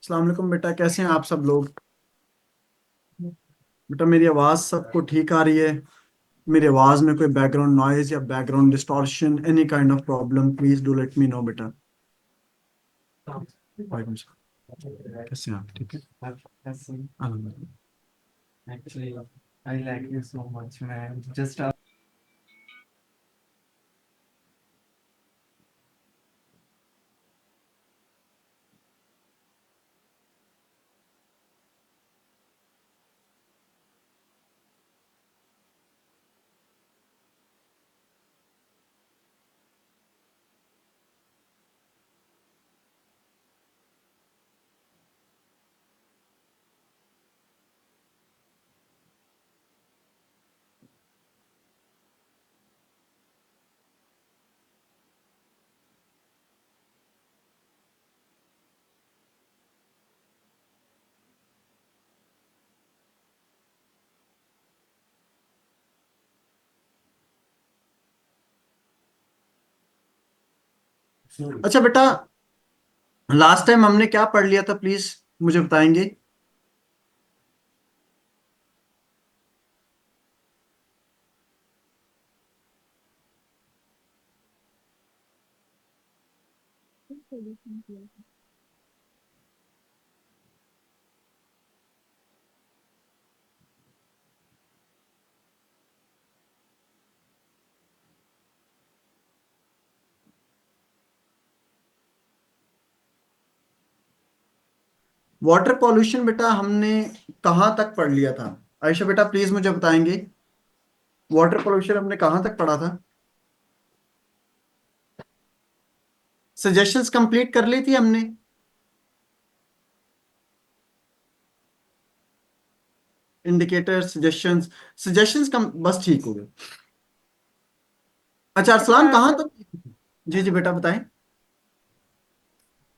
अस्सलाम वालेकुम बेटा, कैसे हैं आप सब लोग। बेटा मेरी आवाज़ सबको ठीक आ रही है? मेरी आवाज़ में कोई बैकग्राउंड नॉइज या background distortion any kind of problem, please do let me know बेटा। वालेकुम सलाम। कैसे हैं आप? ठीक है, अल्हम्दुलिल्लाह। अच्छा बेटा, लास्ट टाइम हमने क्या पढ़ लिया था, प्लीज मुझे बताएंगे। वाटर पॉल्यूशन बेटा हमने कहाँ तक पढ़ लिया था? आयशा बेटा प्लीज मुझे बताएंगे, वाटर पॉल्यूशन हमने कहाँ तक पढ़ा था? सजेशंस कंप्लीट कर ली थी हमने? इंडिकेटर सजेशंस, सजेशंस कम बस ठीक हो गए। अच्छा अरसलान कहाँ तक? जी जी बेटा बताएं।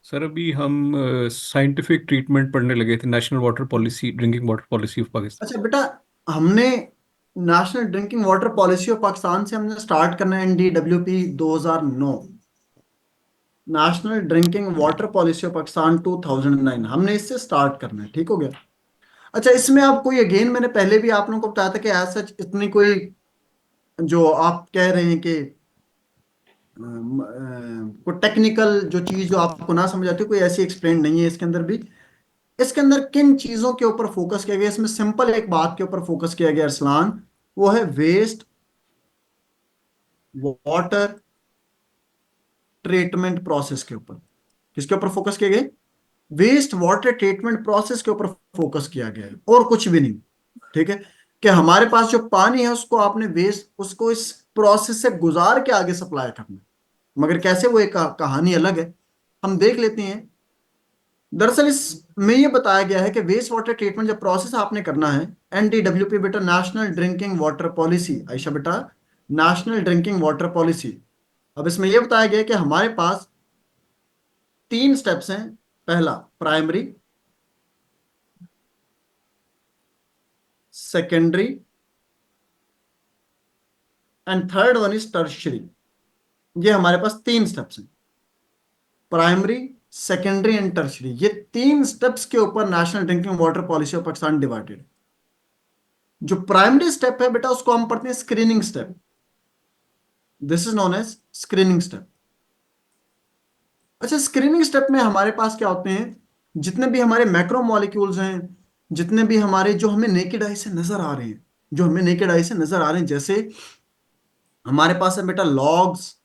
सर अभी हम साइंटिफिक ट्रीटमेंट पढ़ने लगे थे, national water policy, drinking water policy of Pakistan. अच्छा बेटा, हमने national drinking water policy of Pakistan से हमने स्टार्ट करना है, NDWP 2009। National drinking water policy of Pakistan 2009, हमने इससे स्टार्ट करना है, ठीक हो गया। अच्छा इसमें आप कोई, अगेन मैंने पहले भी आप लोगों को बताया था कि एज सच इतनी कोई, जो आप कह रहे हैं कि कोई टेक्निकल जो चीज जो आपको ना समझ आती, कोई ऐसी एक्सप्लेन नहीं है इसके अंदर भी। इसके अंदर किन चीजों के ऊपर फोकस किया गया, इसमें सिंपल एक बात के ऊपर फोकस किया गया अरसलान, वो है वेस्ट वाटर ट्रीटमेंट प्रोसेस के ऊपर। किसके ऊपर फोकस किया गया? वेस्ट वाटर ट्रीटमेंट प्रोसेस के ऊपर फोकस किया गया है, और कुछ भी नहीं। ठीक है, कि हमारे पास जो पानी है उसको आपने वेस्ट, उसको इस प्रोसेस से गुजार के आगे सप्लाई करना है। मगर कैसे, वो एक कहानी अलग है, हम देख लेते हैं। दरअसल इसमें ये बताया गया है कि वेस्ट वाटर ट्रीटमेंट जब प्रोसेस आपने करना है, NDWP बेटा, national drinking water policy, Ayesha बेटा, नेशनल ड्रिंकिंग वाटर पॉलिसी। अब इसमें यह बताया गया है कि हमारे पास तीन स्टेप्स हैं। पहला primary, secondary and third one is tertiary. ये हमारे पास तीन स्टेप्स हैं, प्राइमरी, सेकेंडरी एंड टर्शरी। ये तीन स्टेप्स के ऊपर national drinking water policy of Pakistan divided. जो प्राइमरी स्टेप है बेटा, उसको हम पढ़ते हैं screening step. This is known as screening step. अच्छा स्क्रीनिंग स्टेप में हमारे पास क्या होते हैं, जितने भी हमारे मैक्रो मॉलिक्यूल्स हैं, जितने भी हमारे जो हमें नेकेड आई से नजर आ रहे हैं, जो हमें नेकेड आई से नजर आ रहे हैं, जैसे हमारे पास है बेटा लॉग्स,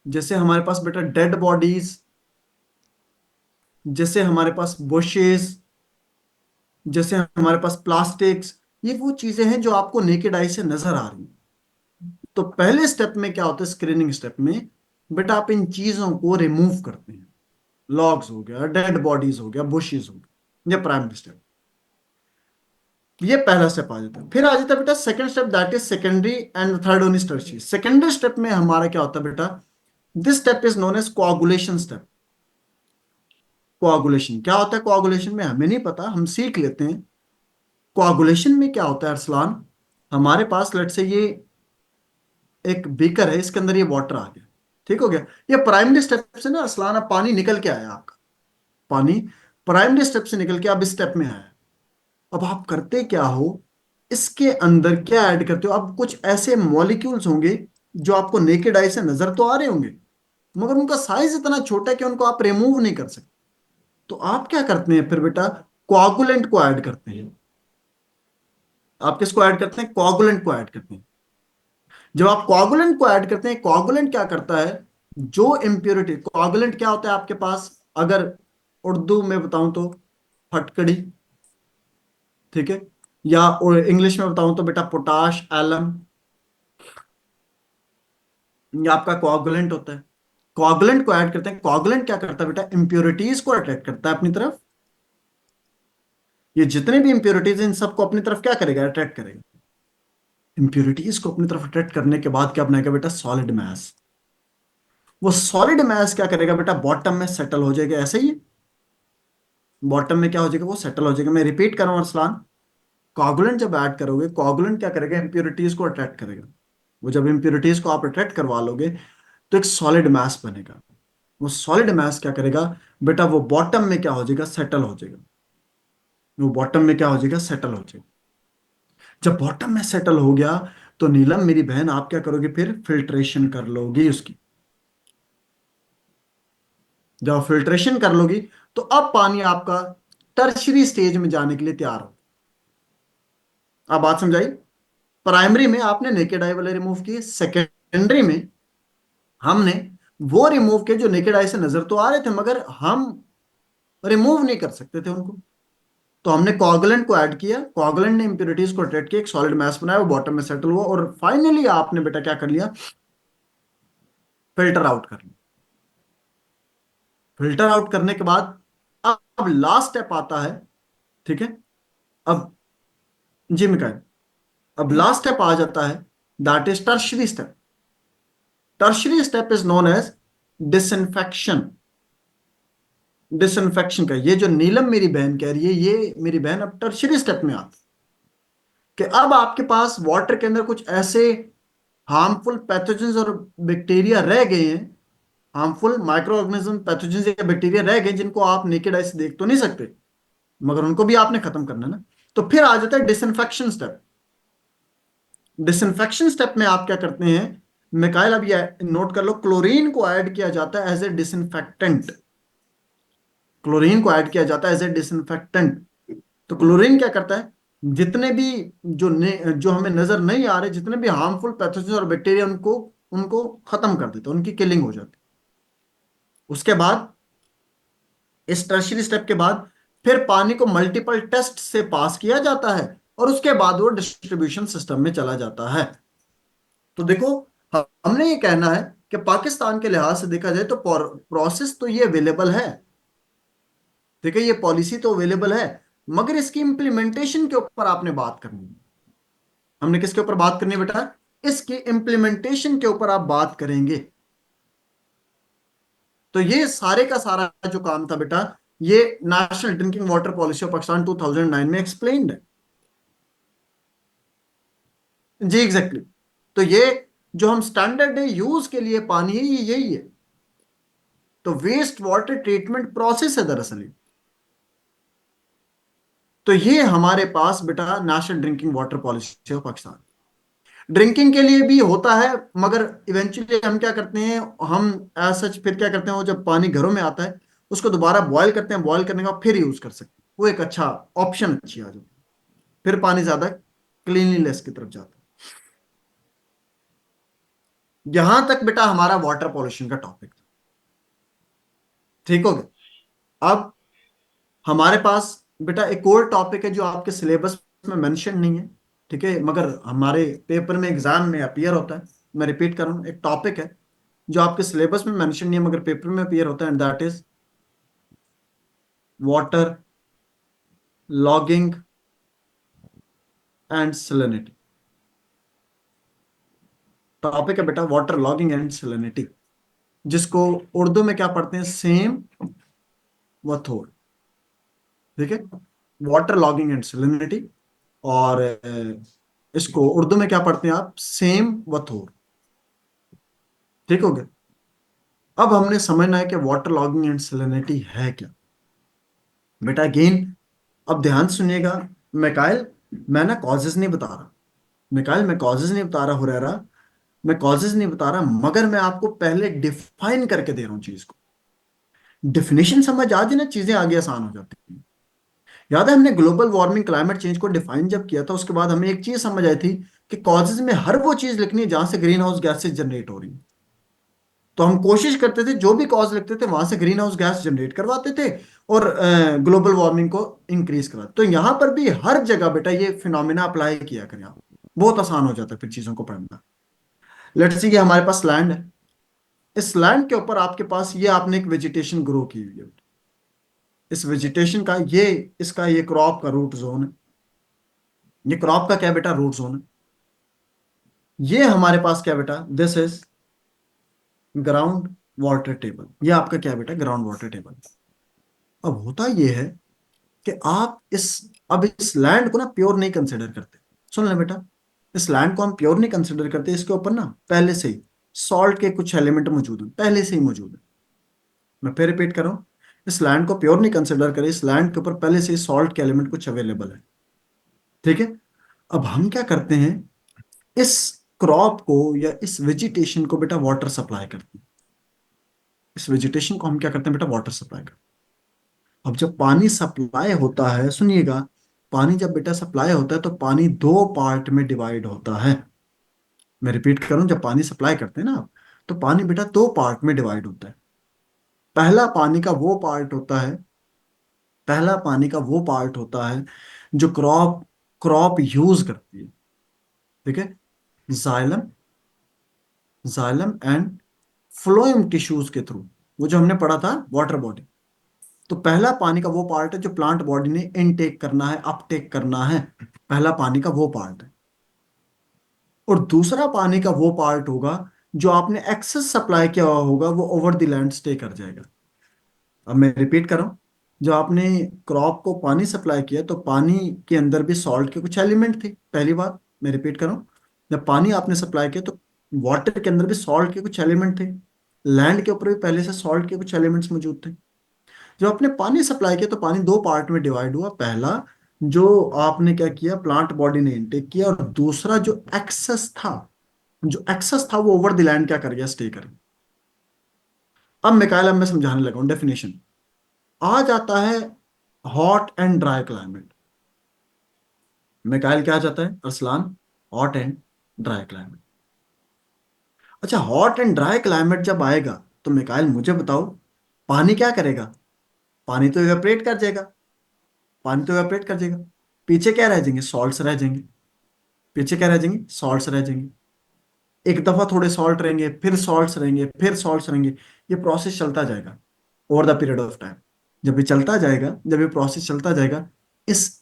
जैसे हमारे पास बेटा डेड बॉडीज, जैसे हमारे पास बुशेस, जैसे हमारे पास प्लास्टिक्स, ये वो चीजें हैं जो आपको नेकेड आई से नजर आ रही हैं। तो पहले स्टेप में क्या होता है, स्क्रीनिंग स्टेप में बेटा आप इन चीजों को रिमूव करते हैं। लॉग्स हो गया, डेड बॉडीज हो गया, बुशेस हो गया, ये प्राइमरी स्टेप। ये पहला स्टेप आ जाता है। फिर आ जाता है बेटा second step, that is secondary, and third one is tertiary. Secondary step में हमारा क्या होता है बेटा, this step is known as coagulation step. Coagulation क्या होता है? कोआगुलेशन में हमें नहीं पता, हम सीख लेते हैं। कोआगुलेशन में क्या होता है अरसलान, हमारे पास लेट से ये एक बीकर है, इसके अंदर ये वाटर आ गया, ठीक हो गया। ये प्राइमरी स्टेप से ना अरसलान, अब पानी निकल के आया आपका, पानी प्राइमरी स्टेप से निकल के अब स्टेप में आया। अब आप करते क्या हो, इसके अंदर क्या ऐड करते हो, अब कुछ ऐसे मॉलिक्यूल्स होंगे जो आपको नेकेड आई से नजर तो आ रहे होंगे, मगर उनका साइज इतना छोटा है कि उनको आप रिमूव नहीं कर सकते। तो आप क्या करते हैं फिर बेटा, कोआगुलेंट को ऐड करते हैं। आप किसको ऐड करते हैं, कोआगुलेंट को ऐड करते हैं। जब आप कोआगुलेंट को ऐड करते हैं, कोआगुलेंट क्या करता है, जो इम्प्योरिटी, कोआगुलेंट क्या होता है आपके पास, अगर उर्दू में बताऊं तो फटकड़ी, ठीक है, या इंग्लिश में बताऊं तो बेटा पोटाश, एलम, ये आपका कोआगुलेंट होता है। कोआगुलेंट को ऐड करते हैं। कोआगुलेंट क्या करता है बेटा, इंप्योरिटीज को अट्रैक्ट करता है अपनी तरफ। ये जितने भी इंप्योरिटीज हैं इन सबको अपनी तरफ क्या करेगा, अट्रैक्ट करेगा। इंप्योरिटीज को अपनी तरफ अट्रैक्ट करने के बाद क्या बनाएगा बेटा, सॉलिड मैस। वो सॉलिड मैस क्या करेगा बेटा, बॉटम में सेटल हो जाएगा, ऐसे ही बॉटम में क्या हो जाएगा, वो सेटल हो जाएगा। मैं रिपीट कर रहा हूं अरसलान, कोआगुलेंट जब ऐड करोगे, कोआगुलेंट क्या करेगा, इंप्योरिटीज को अट्रैक्ट करेगा। वो जब इंप्योरिटीज को आप अट्रैक्ट करवा लोगे तो एक सॉलिड मैस बनेगा। वो सॉलिड मैस क्या करेगा बेटा, वो बॉटम में क्या हो जाएगा, सेटल हो जाएगा। वो बॉटम में क्या हो जाएगा, सेटल हो जाएगा। जब बॉटम में सेटल हो गया तो नीलम मेरी बहन आप क्या करोगे, फिर फिल्ट्रेशन कर लोगी उसकी। जब फिल्ट्रेशन कर लोगी तो अब पानी आपका टर्शरी स्टेज में जाने के लिए तैयार हो। अब बात समझाई। प्राइमरी में आपने नेकेड आई वाले रिमूव किए, सेकेंडरी में हमने वो रिमूव किए जो नेकेड आई से नजर तो आ रहे थे मगर हम रिमूव नहीं कर सकते थे उनको। तो हमने कोआगुलेंट को ऐड किया, कोआगुलेंट ने इंप्योरिटीज को अट्रैक्ट किया, एक सॉलिड मैस बनाया, वो बॉटम में सेटल हुआ, और फाइनली आपने बेटा क्या कर लिया, फिल्टर आउट कर लिया। फिल्टर आउट करने के बाद अब लास्ट स्टेप आता है, ठीक है। अब जी मिकाइल, अब लास्ट स्टेप आ जाता है, that is tertiary step. Tertiary step is known as disinfection. Disinfection का ये जो नीलम मेरी बहन कह रही है, ये मेरी बहन अब टर्शरी स्टेप में आती है कि अब आपके पास वाटर के अंदर कुछ ऐसे हार्मफुल पैथोजेंस और बैक्टीरिया रह गए हैं, हार्मफुल माइक्रो ऑर्गेनिज्म, पैथोजेंस या बैक्टीरिया रह गए जिनको आप नेकेड आई से देख तो नहीं सकते, मगर उनको भी आपने खत्म करना है ना। तो फिर आ जाता है डिसइंफेक्शन स्टेप। डिसइंफेक्शन स्टेप में आप क्या करते हैं, मिकाइल अब ये नोट कर लो, क्लोरीन को ऐड किया जाता है एज ए डिसइंफेक्टेंट। क्लोरीन को ऐड किया जाता है एज ए डिसइंफेक्टेंट। तो क्लोरीन क्या करता है, जितने भी जो हमें नजर नहीं आ रहे, जितने भी हार्मफुल पैथोजन और बैक्टीरिया, उनको उनको खत्म कर देता है, उनकी किलिंग हो जाती है। उसके बाद इस टर्शरी स्टेप के बाद फिर पानी को मल्टीपल टेस्ट से पास किया जाता है और उसके बाद वो डिस्ट्रीब्यूशन सिस्टम में चला जाता है। तो देखो, हमने ये कहना है कि पाकिस्तान के लिहाज से देखा जाए तो प्रोसेस तो ये अवेलेबल है, ठीक है, ये पॉलिसी तो अवेलेबल है, मगर इसकी इंप्लीमेंटेशन के ऊपर आपने बात करनी है। हमने किसके ऊपर बात करनी है बेटा, इसकी इंप्लीमेंटेशन के ऊपर आप बात करेंगे। तो ये सारे का सारा जो काम था बेटा, ये national drinking water policy of Pakistan 2009 में एक्सप्लेन्ड है। जी एग्जैक्टली exactly। तो ये जो हम स्टैंडर्ड यूज के लिए पानी है, ये यही है। तो वेस्ट वाटर ट्रीटमेंट प्रोसेस है दरअसल ये। तो ये हमारे पास बेटा national drinking water policy of Pakistan, drinking के लिए भी होता है, मगर इवेंचुअली हम क्या करते हैं, हम एज सच फिर क्या करते हैं, वो जब पानी घरों में आता है उसको दोबारा बॉयल करते हैं, बॉयल करने के बाद फिर यूज कर सकते हैं, वो एक अच्छा ऑप्शन अच्छी आ जाती है, फिर पानी ज्यादा क्लीनलीनेस की तरफ जाता है। यहां तक बेटा हमारा वाटर पॉल्यूशन का टॉपिक था, ठीक हो गया। अब हमारे पास बेटा एक और टॉपिक है जो आपके सिलेबस में मेंशन नहीं है, ठीक है, मगर हमारे पेपर में एग्जाम में अपीयर होता है। मैं रिपीट कर रहा हूं, एक टॉपिक है जो आपके सिलेबस में मेंशन नहीं है मगर पेपर में अपीयर होता है, and that is water logging and salinity. Topic है बेटा वाटर लॉगिंग एंड सैलिनिटी, जिसको उर्दू में क्या पढ़ते हैं, सेम व थोड़, ठीक है, वाटर लॉगिंग एंड सैलिनिटी। और इसको उर्दू में क्या पढ़ते हैं आप, सेम व थोड़, ठीक हो गया। अब हमने समझना है कि वाटर लॉगिंग एंड सैलिनिटी है क्या। बेटा अगेन, अब ध्यान से सुनिएगा। मिकाइल, मैं ना कॉजेज नहीं बता रहा। मिकाइल, मैं कॉजेज नहीं बता रहा हुरैरा, मैं कॉजेज नहीं बता रहा, मगर मैं आपको पहले डिफाइन करके दे रहा हूं चीज को। डिफिनेशन समझ आ जाए ना, चीजें आगे आसान हो जाती हैं। याद है हमने ग्लोबल वार्मिंग क्लाइमेट चेंज को डिफाइन जब किया था, उसके बाद हमें एक चीज समझ आई थी कि कॉजेज में हर वो चीज लिखनी है जहां से ग्रीन हाउस गैसेज जनरेट हो रही हैं। तो हम कोशिश करते थे जो भी कॉज लिखते थे वहां से ग्रीन हाउस गैस जनरेट करवाते थे और ग्लोबल वार्मिंग को इंक्रीज करा। तो यहाँ पर भी हर जगह बेटा ये फिनोमिना अप्लाई किया करें आप, बहुत आसान हो जाता है फिर चीजों को पढ़ना। लेट्स सी कि हमारे पास लैंड है। इस लैंड के ऊपर आपके पास ये आपने एक वेजिटेशन ग्रो की हुई है। इस वेजिटेशन का ये, इसका ये क्रॉप का रूट जोन है। ये क्रॉप का क्या बेटा, रूट जोन है। ये हमारे पास क्या बेटा, this is ground water table. ये आपका क्या बेटा, ग्राउंड वाटर टेबल। अब होता ये है कि आप इस, अब इस लैंड को ना प्योर नहीं कंसिडर करते। सुन ले बेटा, इस लैंड को हम प्योर नहीं कंसिडर करते। इसके ऊपर ना पहले से ही सॉल्ट के कुछ एलिमेंट मौजूद हैं, पहले से ही मौजूद है। मैं फिर रिपीट कर रहा हूं, इस लैंड को प्योर नहीं कंसिडर करें, इस लैंड के ऊपर पहले से ही सॉल्ट के एलिमेंट कुछ अवेलेबल है। ठीक है। अब हम क्या करते हैं, इस क्रॉप को या इस वेजिटेशन को बेटा वाटर सप्लाई करते हैं। इस वेजिटेशन को हम क्या करते हैं बेटा, वाटर सप्लाई करते हैं। अब जब पानी सप्लाई होता है, सुनिएगा, पानी जब बेटा सप्लाई होता है तो पानी दो पार्ट में डिवाइड होता है। मैं रिपीट करूं, जब पानी सप्लाई करते हैं ना आप, तो पानी बेटा दो पार्ट में डिवाइड होता है। पहला पानी का वो पार्ट होता है, पहला पानी का वो पार्ट होता है जो क्रॉप क्रॉप यूज करती है। ठीक है। Xylem, xylem and phloem tissues के थ्रू, वो जो हमने पढ़ा था वाटर बॉडी। तो पहला पानी का वो पार्ट है जो प्लांट बॉडी ने इनटेक करना है, अपटेक करना है। पहला पानी का वो पार्ट है। और दूसरा पानी का वो पार्ट होगा जो आपने एक्सेस सप्लाई किया हुआ होगा, वो ओवर द लैंड स्टे कर जाएगा। अब मैं रिपीट कर रहा हूं, जो आपने क्रॉप को पानी सप्लाई किया तो पानी के अंदर भी सॉल्ट के कुछ एलिमेंट थे। पहली बात मैं रिपीट कर रहा हूं, जब पानी आपने सप्लाई किया तो वाटर के अंदर भी सॉल्ट के कुछ एलिमेंट थे। लैंड के ऊपर भी पहले से सॉल्ट के कुछ एलिमेंट्स मौजूद थे। जब आपने पानी सप्लाई किया तो पानी दो पार्ट में डिवाइड हुआ। पहला जो आपने क्या किया, प्लांट बॉडी ने इनटेक किया, और दूसरा जो एक्सेस था, जो एक्सेस था वो ओवर द लैंड क्या कर गया, स्टे कर गया। अब मिकाइल, अब मैं समझाने लगा हूं डेफिनेशन। आ जाता है hot and dry climate. Mikail क्या आ जाता है Arsalan, hot and dry climate. अच्छा, हॉट एंड ड्राई क्लाइमेट जब आएगा तो मिकाइल मुझे बताओ, पानी क्या करेगा, पानी तो इवेपरेट कर जाएगा। पानी तो इवेपरेट कर जाएगा, पीछे क्या रह जाएंगे, सॉल्ट्स रह जाएंगे। पीछे क्या रह जाएंगे, सॉल्ट्स रह जाएंगे। एक दफा थोड़े सॉल्ट रहेंगे, फिर सॉल्ट्स रहेंगे, फिर सॉल्ट्स रहेंगे। ये प्रोसेस चलता जाएगा over the period of time. जब ये चलता जाएगा, जब ये प्रोसेस चलता जाएगा, इस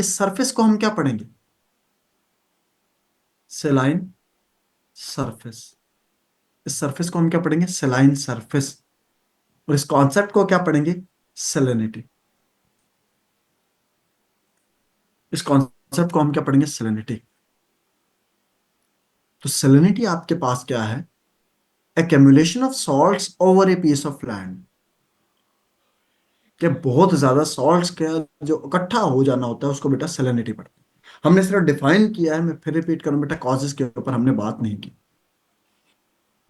सरफेस को हम क्या पढ़ेंगे, सेलाइन सरफेस। इस सरफेस को हम क्या पढ़ेंगे, सेलाइन सरफेस। और इस कॉन्सेप्ट को क्या पढ़ेंगे, सेलेनिटी। इस कॉन्सेप्ट को हम क्या पढ़ेंगे, सेलेनिटी। तो सेलेनिटी आपके पास क्या है, accumulation of salts over a piece of land. कि बहुत ज्यादा सॉल्ट्स का जो इकट्ठा हो जाना होता है उसको बेटा सेलेनिटी पढ़ते हैं। हमने सिर्फ डिफाइन किया है, मैं फिर रिपीट करूं बेटा, कॉजेस के ऊपर हमने बात नहीं की।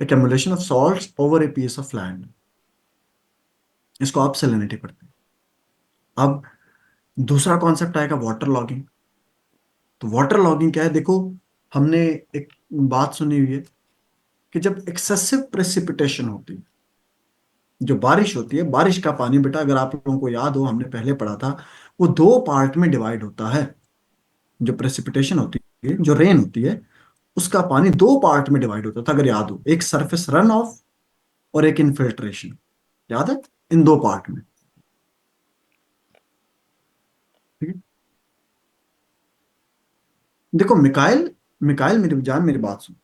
accumulation of salts over a piece of land, इसको आप सेलेनिटी पढ़ते हैं। अब दूसरा कॉन्सेप्ट आएगा वाटर लॉगिंग। तो वाटर लॉगिंग क्या है, देखो, हमने एक बात सुनी हुई है कि जब एक्सेसिव प्रेसिपिटेशन होती है, जो बारिश होती है, बारिश का पानी बेटा अगर आप लोगों को याद हो, हमने पहले पढ़ा था, वो दो पार्ट में डिवाइड होता है। जो प्रेसिपिटेशन होती है, जो रेन होती है, उसका पानी दो पार्ट में डिवाइड होता था, अगर याद हो, एक सरफेस रन ऑफ और एक इनफिल्ट्रेशन। याद है, इन दो पार्ट में। ठीक है। देखो मिकाइल, मिकाइल मेरी जान, मेरी बात सुन।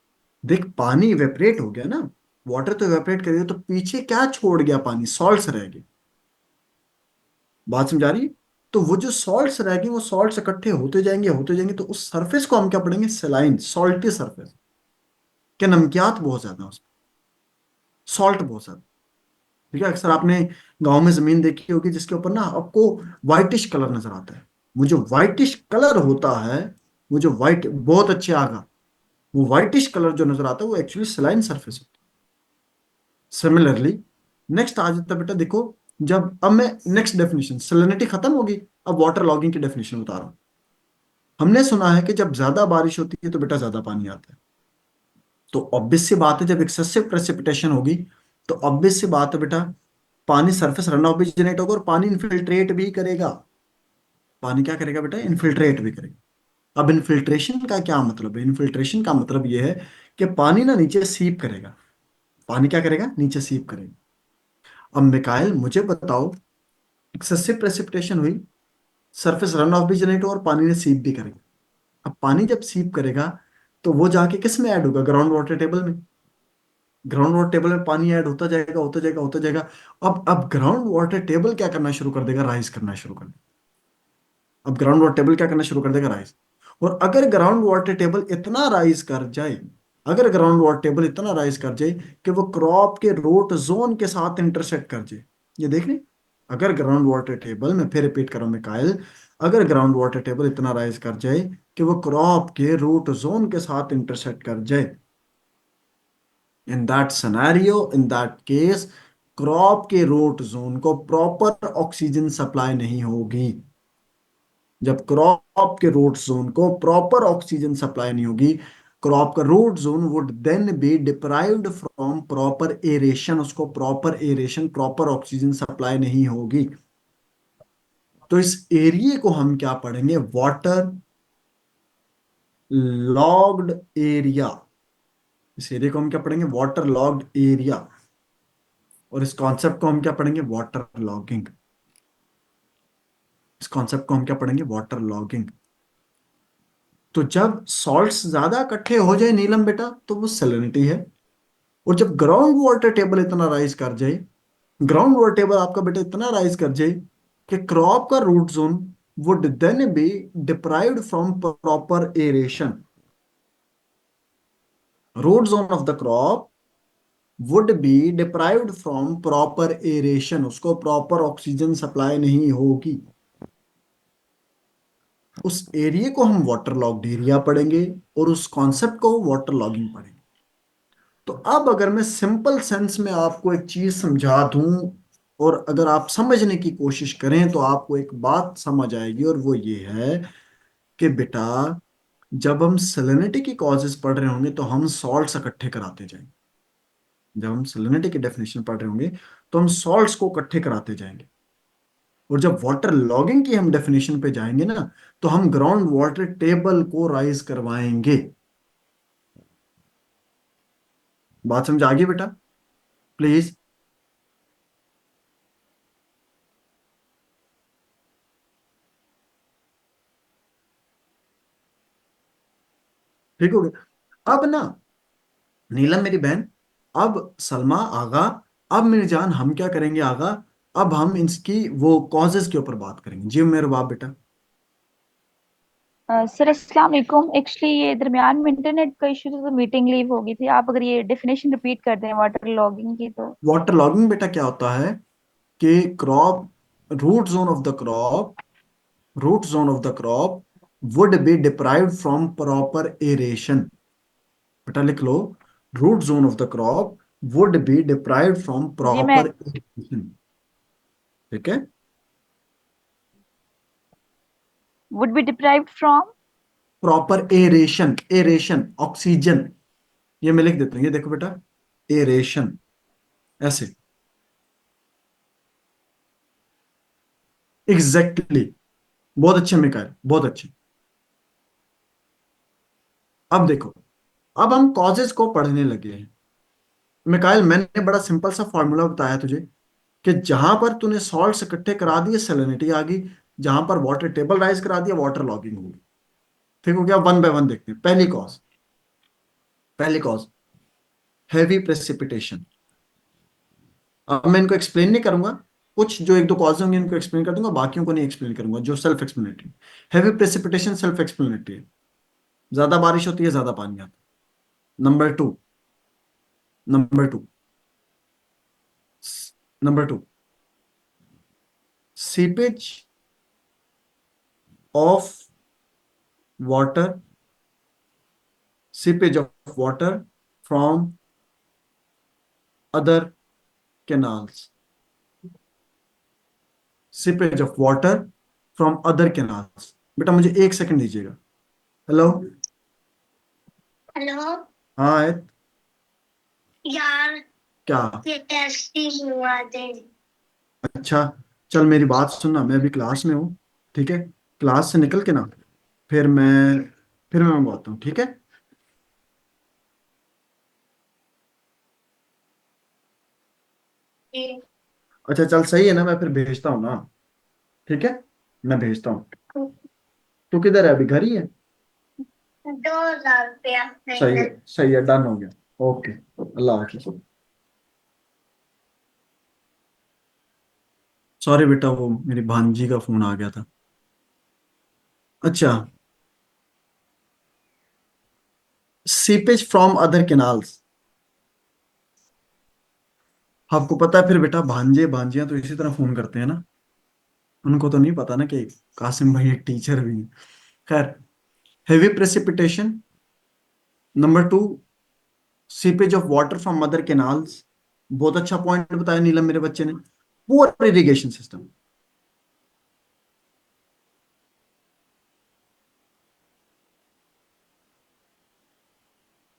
देख, पानी इवेपरेट हो गया ना, वाटर तो इवेपरेट कर दिया, तो पीछे क्या छोड़ गया, पानी सॉल्ट्स रह गए। बात समझा रही है। तो वो जो सॉल्ट्स रह गए, वो सॉल्ट्स इकट्ठे होते जाएंगे, होते जाएंगे, तो उस सरफेस को हम क्या पढ़ेंगे, सेलाइन, सॉल्टी सरफेस। क्या नमकियात बहुत ज्यादा है उसमें, सॉल्ट बहुत ज्यादा। ठीक है, अक्सर आपने गांव में जमीन देखी होगी जिसके ऊपर ना आपको व्हाइटिश कलर नजर आता है। वो जो व्हाइटिश कलर होता है, वो जो व्हाइट बहुत अच्छे आगा, वो व्हाइटिश कलर जो नजर आता है वो एक्चुअली सलाइन सरफेस होता है। सिमिलरली नेक्स्ट आ जाता है बेटा, देखो, जब अब मैं नेक्स्ट डेफिनेशन, सैलिनिटी खत्म होगी, अब वाटर लॉगिंग की डेफिनेशन बता रहा हूँ। हमने सुना है कि जब ज्यादा बारिश होती है तो बेटा ज्यादा पानी आता है। तो ऑब्वियस सी बात है, जब एक्सेसिव प्रेसिपिटेशन होगी तो ऑब्वियस सी बात है बेटा, पानी सरफेस रन ऑफ भी जनरेट होगा और पानी इन्फिल्ट्रेट भी करेगा। पानी क्या करेगा बेटा? इन्फिल्ट्रेट भी करेगा। अब इन्फिल्ट्रेशन का क्या मतलब है? इन्फिल्ट्रेशन का मतलब यह है कि पानी ना नीचे सीप करेगा। पानी क्या करेगा? नीचे सीप करेगा। अब मिकाइल मुझे बताओ, एक्सेसिव प्रेसिपिटेशन हुई, सरफेस रन ऑफ भी जनरेट हुआ और पानी ने सीप भी करेगा। अब पानी जब सीप करेगा तो वो जाके किस में ऐड होगा? ग्राउंड वाटर टेबल में। ग्राउंड वाटर टेबल में पानी ऐड होता जाएगा, होता जाएगा, होता जाएगा। अब ग्राउंड वाटर टेबल क्या करना शुरू कर देगा? राइज करना शुरू कर देगा। अब ग्राउंड वाटर टेबल क्या करना शुरू कर देगा? राइज। और अगर ग्राउंड वाटर टेबल इतना राइज कर जाए, अगर ग्राउंड वाटर टेबल इतना राइज कर जाए कि वो क्रॉप के रूट जोन के साथ इंटरसेक्ट कर जाए, ये देख लें। अगर ग्राउंड वाटर टेबल, मैं फिर रिपीट कर रहा हूं मिकाइल, अगर ग्राउंड वाटर टेबल इतना राइज कर जाए कि वो क्रॉप के रूट जोन के साथ इंटरसेक्ट कर जाए, in that scenario, in that case, crop के रूट जोन को प्रॉपर ऑक्सीजन सप्लाई नहीं होगी। जब क्रॉप के रूट जोन को प्रॉपर ऑक्सीजन सप्लाई नहीं होगी, क्रॉप का root zone would then be deprived from proper aeration, उसको proper aeration, proper oxygen supply नहीं होगी। तो इस एरिया को हम क्या पढ़ेंगे? Waterlogged area. इस एरिया को हम क्या पढ़ेंगे? Waterlogged area. और इस कॉन्सेप्ट को हम क्या पढ़ेंगे? Water logging. इस कॉन्सेप्ट को हम क्या पढ़ेंगे? Water logging. तो जब सॉल्ट्स ज्यादा इकट्ठे हो जाए नीलम बेटा, तो वो सैलिनिटी है। और जब ग्राउंड वाटर टेबल इतना राइज कर जाए, ग्राउंड वाटर टेबल आपका बेटा इतना राइज कर जाए कि क्रॉप का root zone would then be deprived from proper aeration, root zone of the crop would be deprived from proper aeration, उसको प्रॉपर ऑक्सीजन सप्लाई नहीं होगी। उस एरिया को हम वाटर लॉग्ड एरिया पढ़ेंगे और उस कॉन्सेप्ट को वाटर लॉगिंग पढ़ेंगे। तो अब अगर मैं सिंपल सेंस में आपको एक चीज समझा दूं और अगर आप समझने की कोशिश करें तो आपको एक बात समझ आएगी, और वो ये है कि बेटा, जब हम सैलिनिटी की कॉजेस पढ़ रहे होंगे तो हम सॉल्ट्स इकट्ठे कराते जाएंगे। जब हम सैलिनिटी की डेफिनेशन पढ़ रहे होंगे तो हम सॉल्ट्स को इकट्ठे कराते जाएंगे। और जब वाटर लॉगिंग की हम डेफिनेशन पे जाएंगे ना, तो हम ग्राउंड वाटर टेबल को राइज करवाएंगे। बात समझ आ गई बेटा? प्लीज। ठीक हो गया? अब ना नीलम मेरी बहन, अब सलमा आगा, अब मेरी जान, हम क्या करेंगे आगा? अब हम इसकी वो कॉजेज के ऊपर बात करेंगे। जी मेरे बाप बेटा। सर अस्सलाम वालेकुम। एक्चुअली ये दरमियान में इंटरनेट का इशू था तो मीटिंग लीव हो गई थी। आप अगर ये डेफिनेशन रिपीट कर दें वाटर लॉगिंग की तो। वाटर लॉगिंग बेटा क्या होता है कि crop, root zone of the crop, root zone of the crop would be deprived from proper aeration. बेटा लिख लो, root zone of the crop would be deprived from जी मैं। Proper aeration. ठीक है? Would be deprived from. Proper aeration, aeration oxygen, ये मैं लिख देता हूँ, ये देखो बेटा, एरेशन, ऐसे। Exactly exactly. बहुत अच्छे मिकाइल, बहुत अच्छे। अब देखो, अब हम कॉजेज को पढ़ने लगे हैं। मिकाइल मैंने बड़ा सिंपल सा फॉर्मूला बताया तुझे कि जहां पर तूने सॉल्ट्स इकट्ठे करा दिए सैलिनिटी आ गई, जहां पर वाटर टेबल राइज करा दिया वाटर लॉगिंग होगी। ठीक हो गया? वन बाय वन देखते हैं। पहली कॉज, पहली कॉज, हैवी प्रेसिपिटेशन। अब मैं इनको एक्सप्लेन नहीं करूंगा, कुछ जो एक दो कॉज होंगे इनको एक्सप्लेन कर दूंगा, बाकियों को नहीं एक्सप्लेन करूंगा, जो self explanatory. Heavy precipitation self explanatory है। ज्यादा बारिश होती है, ज्यादा पानी आता है। Number two, number two, number 2, seepage of water, seepage of water from other canals, seepage of water from other canals. बेटा मुझे 1 सेकंड दीजिएगा। हेलो। हेलो हाँ आयत, यार, क्या? ये टेस्ट ही हुआ दे। अच्छा, चल मेरी बात सुनना, मैं अभी क्लास में हूँ, ठीक है? क्लास से निकल के ना फिर मैं मंगवाता हूँ, ठीक है? अच्छा चल सही है ना, मैं फिर भेजता हूँ ना, ठीक है? मैं भेजता हूँ। तू किधर है अभी, घर ही है? 2,000 रुपया सही है, सही है, डन हो गया। ओके, अल्लाह हाफिज। सॉरी बेटा, वो मेरी भांजी का फोन आ गया था। अच्छा, सीपेज फ्रॉम अदर कैनाल्स, आपको पता है फिर बेटा, भांजे भांजियां तो इसी तरह फोन करते हैं ना, उनको तो नहीं पता ना कि कासिम भाई एक टीचर भी है। खैर, heavy precipitation. Number 2, seepage of water from mother canals. बहुत अच्छा पॉइंट बताया नीलम मेरे बच्चे ने। Poor irrigation system,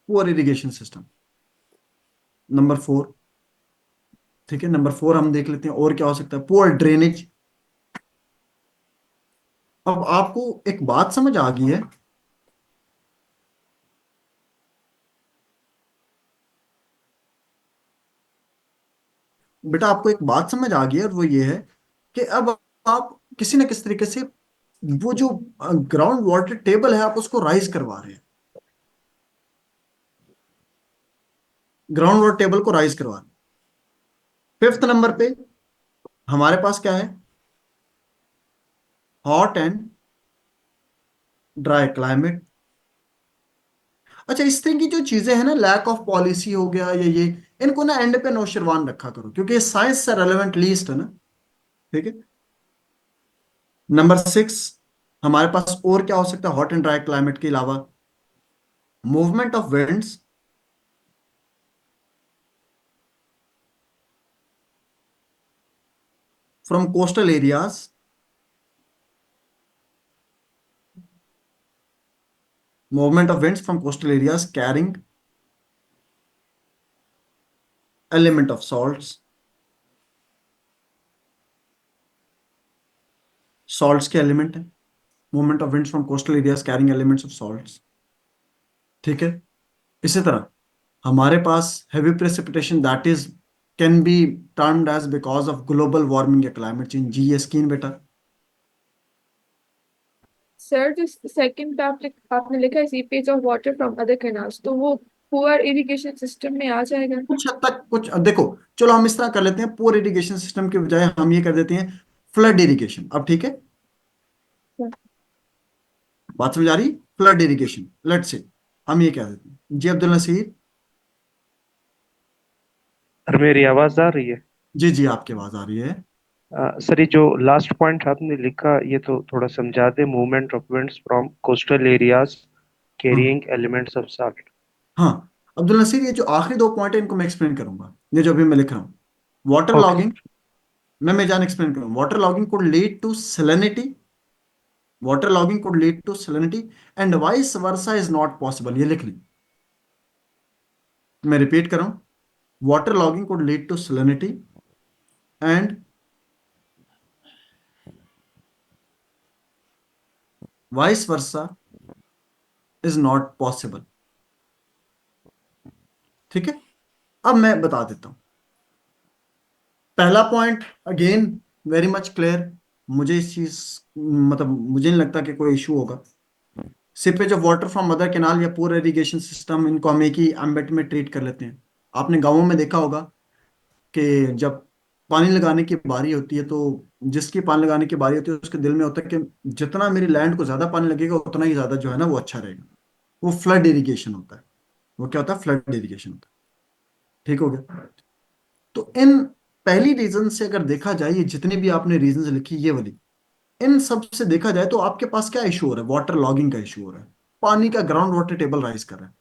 poor irrigation system. Number 4, ठीक है, नंबर 4 हम देख लेते हैं और क्या हो सकता है। Poor drainage. अब आपको एक बात समझ आ गई है, बेटा आपको एक बात समझ आ गई है, और वो ये है कि अब आप किसी न किसी तरीके से वो जो ग्राउंड वाटर टेबल है, आप उसको राइज करवा रहे हैं, ग्राउंड वाटर टेबल को राइज करवा रहे हैं। 5th नंबर पे हमारे पास क्या है? Hot and dry climate. अच्छा, इस तरह की जो चीजें हैं ना, लैक ऑफ पॉलिसी हो गया या ये, इनको ना एंड पे नौशरवान रखा करो, क्योंकि ये साइंस से रेलेवेंट लीस्ट है ना, ठीक है? नंबर 6, हमारे पास और क्या हो सकता है हॉट एंड ड्राई क्लाइमेट के अलावा? Movement of winds from coastal areas, movement of winds from coastal areas carrying element of salts, salts के एलिमेंट है, movement of winds from coastal areas carrying elements of salts, ठीक है? इसी तरह हमारे पास heavy precipitation that is can be termed as because of global warming या climate change। जी ये skin बेटा। सर जो सेकंड पे आपने लिखा है seepage of water from other canals, तो वो पुअर इरिगेशन सिस्टम में आ जाएगा? कुछ हद तक, कुछ देखो, चलो हम इस तरह कर लेते हैं, पुअर इरिगेशन सिस्टम के बजाय हम ये कर देते हैं फ्लड इरिगेशन। अब ठीक है, बात समझ आ रही? फ्लड इरिगेशन, लेट्स से हम ये कह देते हैं। जी अब्दुल नसीर। सर मेरी आवाज आ रही है? जी जी, आपकी आवाज आ रही है। सर ये जो लास्ट पॉइंट आपने लिखा ये तो थोड़ा समझा दे, movement of winds from coastal areas हाँ कैरिंग एलिमेंट्स ऑफ साल्ट। हाँ, अब्दुल नसीर, ये जो आखिरी 2 पॉइंट है इनको मैं एक्सप्लेन करूंगा, ये जो अभी मैं लिख रहा हूँ। Water okay. लॉगिंग, मैं जान एक्सप्लेन करूँ। Water logging could lead to salinity, water logging could lead to salinity and vice versa is not possible. ये लिख लें, मैं रिपीट कर रहा हूँ। Water logging could lead to salinity and vice versa is not possible, ठीक है? अब मैं बता देता हूं। पहला point again very much clear, मुझे इस चीज, मतलब मुझे नहीं लगता कि कोई इशू होगा। Seepage of water from mother canal या पूरा इरिगेशन सिस्टम, इनको हम एक ही एम्बेट में ट्रीट कर लेते हैं। आपने गांवों में देखा होगा कि जब पानी लगाने की बारी होती है, तो जिसकी पानी लगाने की बारी होती है उसके दिल में होता है कि जितना मेरी लैंड को ज्यादा पानी लगेगा उतना ही ज्यादा जो है ना वो अच्छा रहेगा। वो फ्लड इरिगेशन होता है। वो क्या होता है? फ्लड इरिगेशन होता है, ठीक हो गया? तो इन पहली रीजन से अगर देखा जाए, ये जितनी भी आपने रीजन लिखी ये वाली, इन सब से देखा जाए तो आपके पास क्या इशू हो रहा है? वाटर लॉगिंग का इशू हो रहा है। पानी का ग्राउंड वाटर टेबल राइज कर रहा है।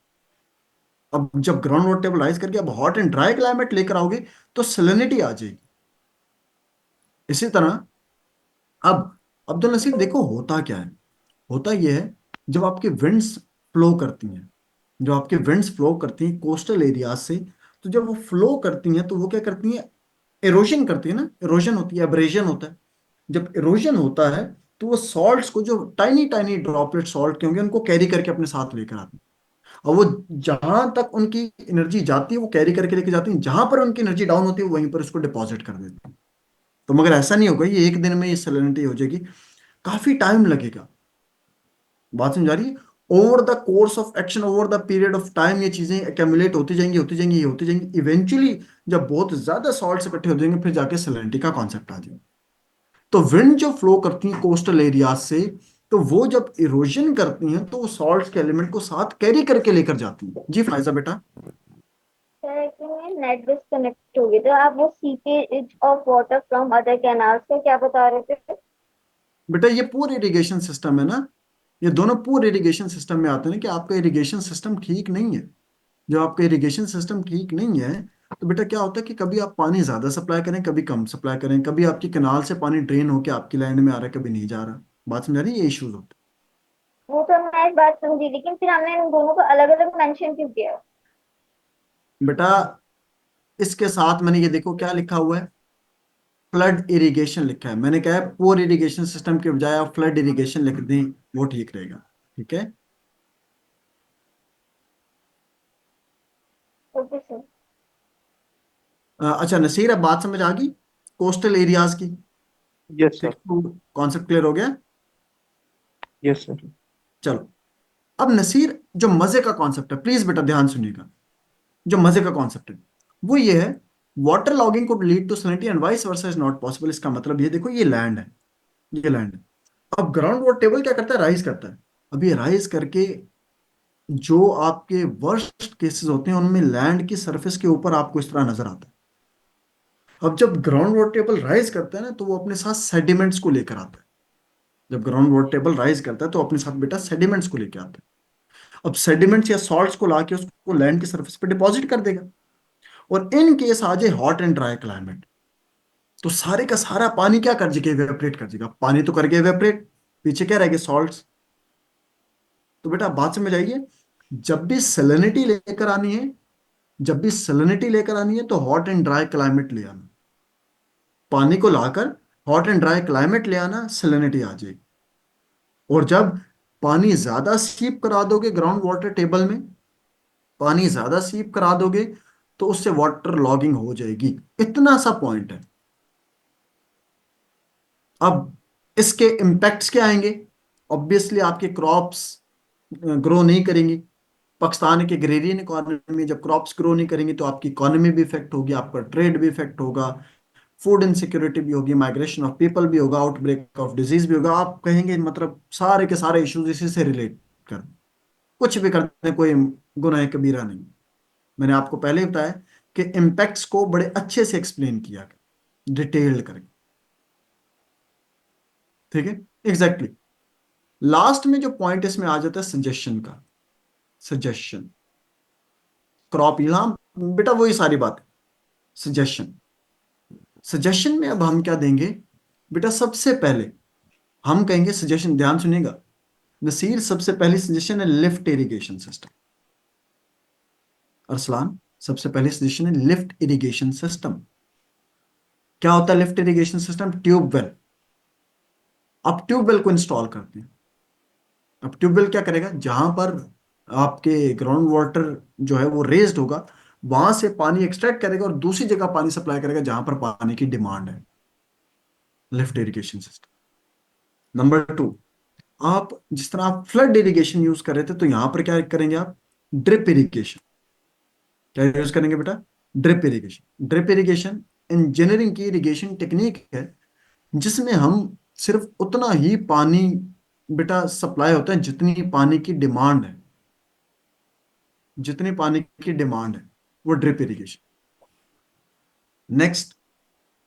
अब जब ग्राउंड वाटर टेबल राइज करके अब हॉट एंड ड्राई क्लाइमेट लेकर आओगे तो सैलिनिटी आ जाएगी। इसी तरह अब अब्दुल नसीर देखो होता क्या है, होता यह है जब आपकी विंड्स फ्लो करती हैं, जो आपके विंड्स फ्लो करती हैं कोस्टल एरियाज से, तो जब वो फ्लो करती हैं तो वो क्या करती हैं? इरोजन करती है ना, इरोजन होती है, एब्रेजन होता है। जब इरोजन होता है तो वो सॉल्ट्स को, जो टाइनी टाइनी ड्रॉपलेट सॉल्ट के होंगे, उनको कैरी करके अपने साथ लेकर आते हैं। और वो जहां तक उनकी एनर्जी जाती है वो कैरी करके लेके जाती है, जहां पर उनकी एनर्जी डाउन होती है वहीं पर उसको डिपॉजिट कर देते हैं। तो मगर ऐसा नहीं होगा ये एक दिन में ये सैलिनिटी हो जाएगी, काफी टाइम लगेगा। बात समझ आ रही है? Over the course of action, over the period of time ये चीजें एक्यूमुलेट होती जाएंगी, होती जाएंगी, ये होती जाएंगी। इवेंचुअली जब बहुत ज्यादा सॉल्ट इकट्ठे हो जाएंगे फिर जाके सैलिनिटी का कॉन्सेप्ट आ जाएगा। तो विंड जो फ्लो करती है कोस्टल एरियाज से, तो वो जब इरोजन करती हैं तो वो सॉल्ट्स के एलिमेंट को साथ कैरी करके लेकर जाती हैं। जी फायजा बेटा। सर एक्चुअली नेट डिस्कनेक्ट हो गई, तो आप वो seepage of water from other canals का क्या बता रहे थे? बेटा ये पूर इरिगेशन सिस्टम है ना, ये दोनों पूर इरिगेशन सिस्टम में आते हैं कि आपका इरिगेशन सिस्टम ठीक नहीं है। जब आपका इरिगेशन सिस्टम ठीक नहीं है तो बेटा क्या होता है कि कभी आप पानी ज्यादा सप्लाई करें, कभी कम सप्लाई करें, कभी आपकी कैनाल से पानी ड्रेन होकर आपकी लैंड में आ रहा है, कभी नहीं जा रहा। बात समझ आ रही है? ये इश्यूज होते वो तो मैं एक बात समझी, लेकिन फिर हमने इन दोनों को अलग अलग मेंशन क्यों किया? हैं बेटा। इसके साथ मैंने ये देखो क्या लिखा हुआ है, फ्लड इरिगेशन लिखा है। मैंने कहा है पोर इरिगेशन सिस्टम के बजाय आप फ्लड इरिगेशन लिख दें, वो ठीक रहेगा। ठीक है? Okay sir. अच्छा नसीर, अब बात समझ आ गई कोस्टल एरियाज की? यस ठीक सर। है, कॉन्सेप्ट क्लियर हो गया? Yes sir. चलो अब नसीर, जो मजे का कॉन्सेप्ट है, प्लीज बेटा ध्यान सुनिएगा। जो मजे का कॉन्सेप्ट है वो ये है, water logging could lead to salinity and vice versa is not possible. इसका मतलब ये देखो, ये लैंड है, ये लैंड है। अब ग्राउंड वाटर टेबल क्या करता है? राइज करता है। अब ये राइज करके जो आपके वर्स्ट केसेस होते हैं उनमें लैंड की सरफेस के ऊपर आपको इस तरह नजर आता है। अब जब ग्राउंड वाटर टेबल राइज करता है ना तो वो अपने साथ सेडिमेंट्स को लेकर आता है। जब ग्राउंड वाटर टेबल राइज करता है तो अपने साथ बेटा सेडिमेंट्स को लेकर आता है। अब सेडिमेंट्स या सॉल्ट्स को लाके उसको लैंड की सरफेस पे डिपॉजिट कर देगा। और इन केस आ जाए हॉट एंड ड्राई क्लाइमेट, तो सारे का सारा पानी क्या कर जाएगा? इवेपोरेट कर जाएगा। पानी तो कर गया इवेपोरेट, पीछे क्या रहेगा? सॉल्ट्स। तो बेटा बात समझ आइए, जब भी सैलिनिटी लेकर आनी है, जब भी सैलिनिटी लेकर आनी है तो हॉट एंड ड्राई क्लाइमेट ले आना। पानी को लाकर हॉट एंड ड्राई क्लाइमेट ले आना, सैलिनिटी आ जाएगी। और जब पानी ज्यादा सीप करा दोगे ग्राउंड वाटर टेबल में, पानी ज्यादा सीप करा दोगे तो उससे वाटर लॉगिंग हो जाएगी। इतना सा पॉइंट है। अब इसके इम्पैक्ट्स क्या आएंगे? ऑब्वियसली आपके क्रॉप्स ग्रो नहीं करेंगी। पाकिस्तान के ग्रेरियन इकोनॉमी, जब क्रॉप्स ग्रो नहीं करेंगी तो आपकी इकोनॉमी भी इफेक्ट होगी, आपका ट्रेड भी इफेक्ट होगा, फूड इनसिक्योरिटी भी होगी, माइग्रेशन ऑफ पीपल भी होगा, आउटब्रेक ऑफ डिजीज भी होगा। आप कहेंगे मतलब सारे के सारे इश्यूज इसी से रिलेट कर, कुछ भी करते हैं कोई गुनाह कबीरा नहीं। मैंने आपको पहले ही बताया कि इम्पैक्ट्स को बड़े अच्छे से एक्सप्लेन किया, डिटेल्ड करके। ठीक है? एग्जैक्टली लास्ट में जो पॉइंट इसमें आ जाता है सजेशन का, सजेशन क्रॉप यहां बेटा वही सारी बात है। सजेशन, सजेशन में अब हम क्या देंगे बेटा? सबसे पहले हम कहेंगे सजेशन, ध्यान सुनिएगा नसीर, सबसे पहली सजेशन है लिफ्ट इरिगेशन सिस्टम। अरसलान, सबसे पहली सजेशन है लिफ्ट इरिगेशन सिस्टम। क्या होता है लिफ्ट इरिगेशन सिस्टम? ट्यूबवेल। आप ट्यूबवेल को इंस्टॉल करते हैं। अब ट्यूबवेल क्या करेगा? जहां पर आपके ग्राउंड वाटर जो है वो रेज्ड होगा, वहां से पानी एक्सट्रैक्ट करेगा और दूसरी जगह पानी सप्लाई करेगा जहां पर पानी की डिमांड है। Lift irrigation system. नंबर 2, आप जिस तरह आप फ्लड इरिगेशन यूज कर रहे थे, तो यहां पर क्या करेंगे आप? Drip irrigation. क्या यूज करेंगे बेटा? Drip irrigation. Drip irrigation engineering की इरिगेशन टेक्निक है जिसमें हम सिर्फ उतना ही पानी बेटा सप्लाई होता है जितनी पानी की डिमांड है, जितनी पानी की डिमांड है, वो ड्रिप इरिगेशन। नेक्स्ट,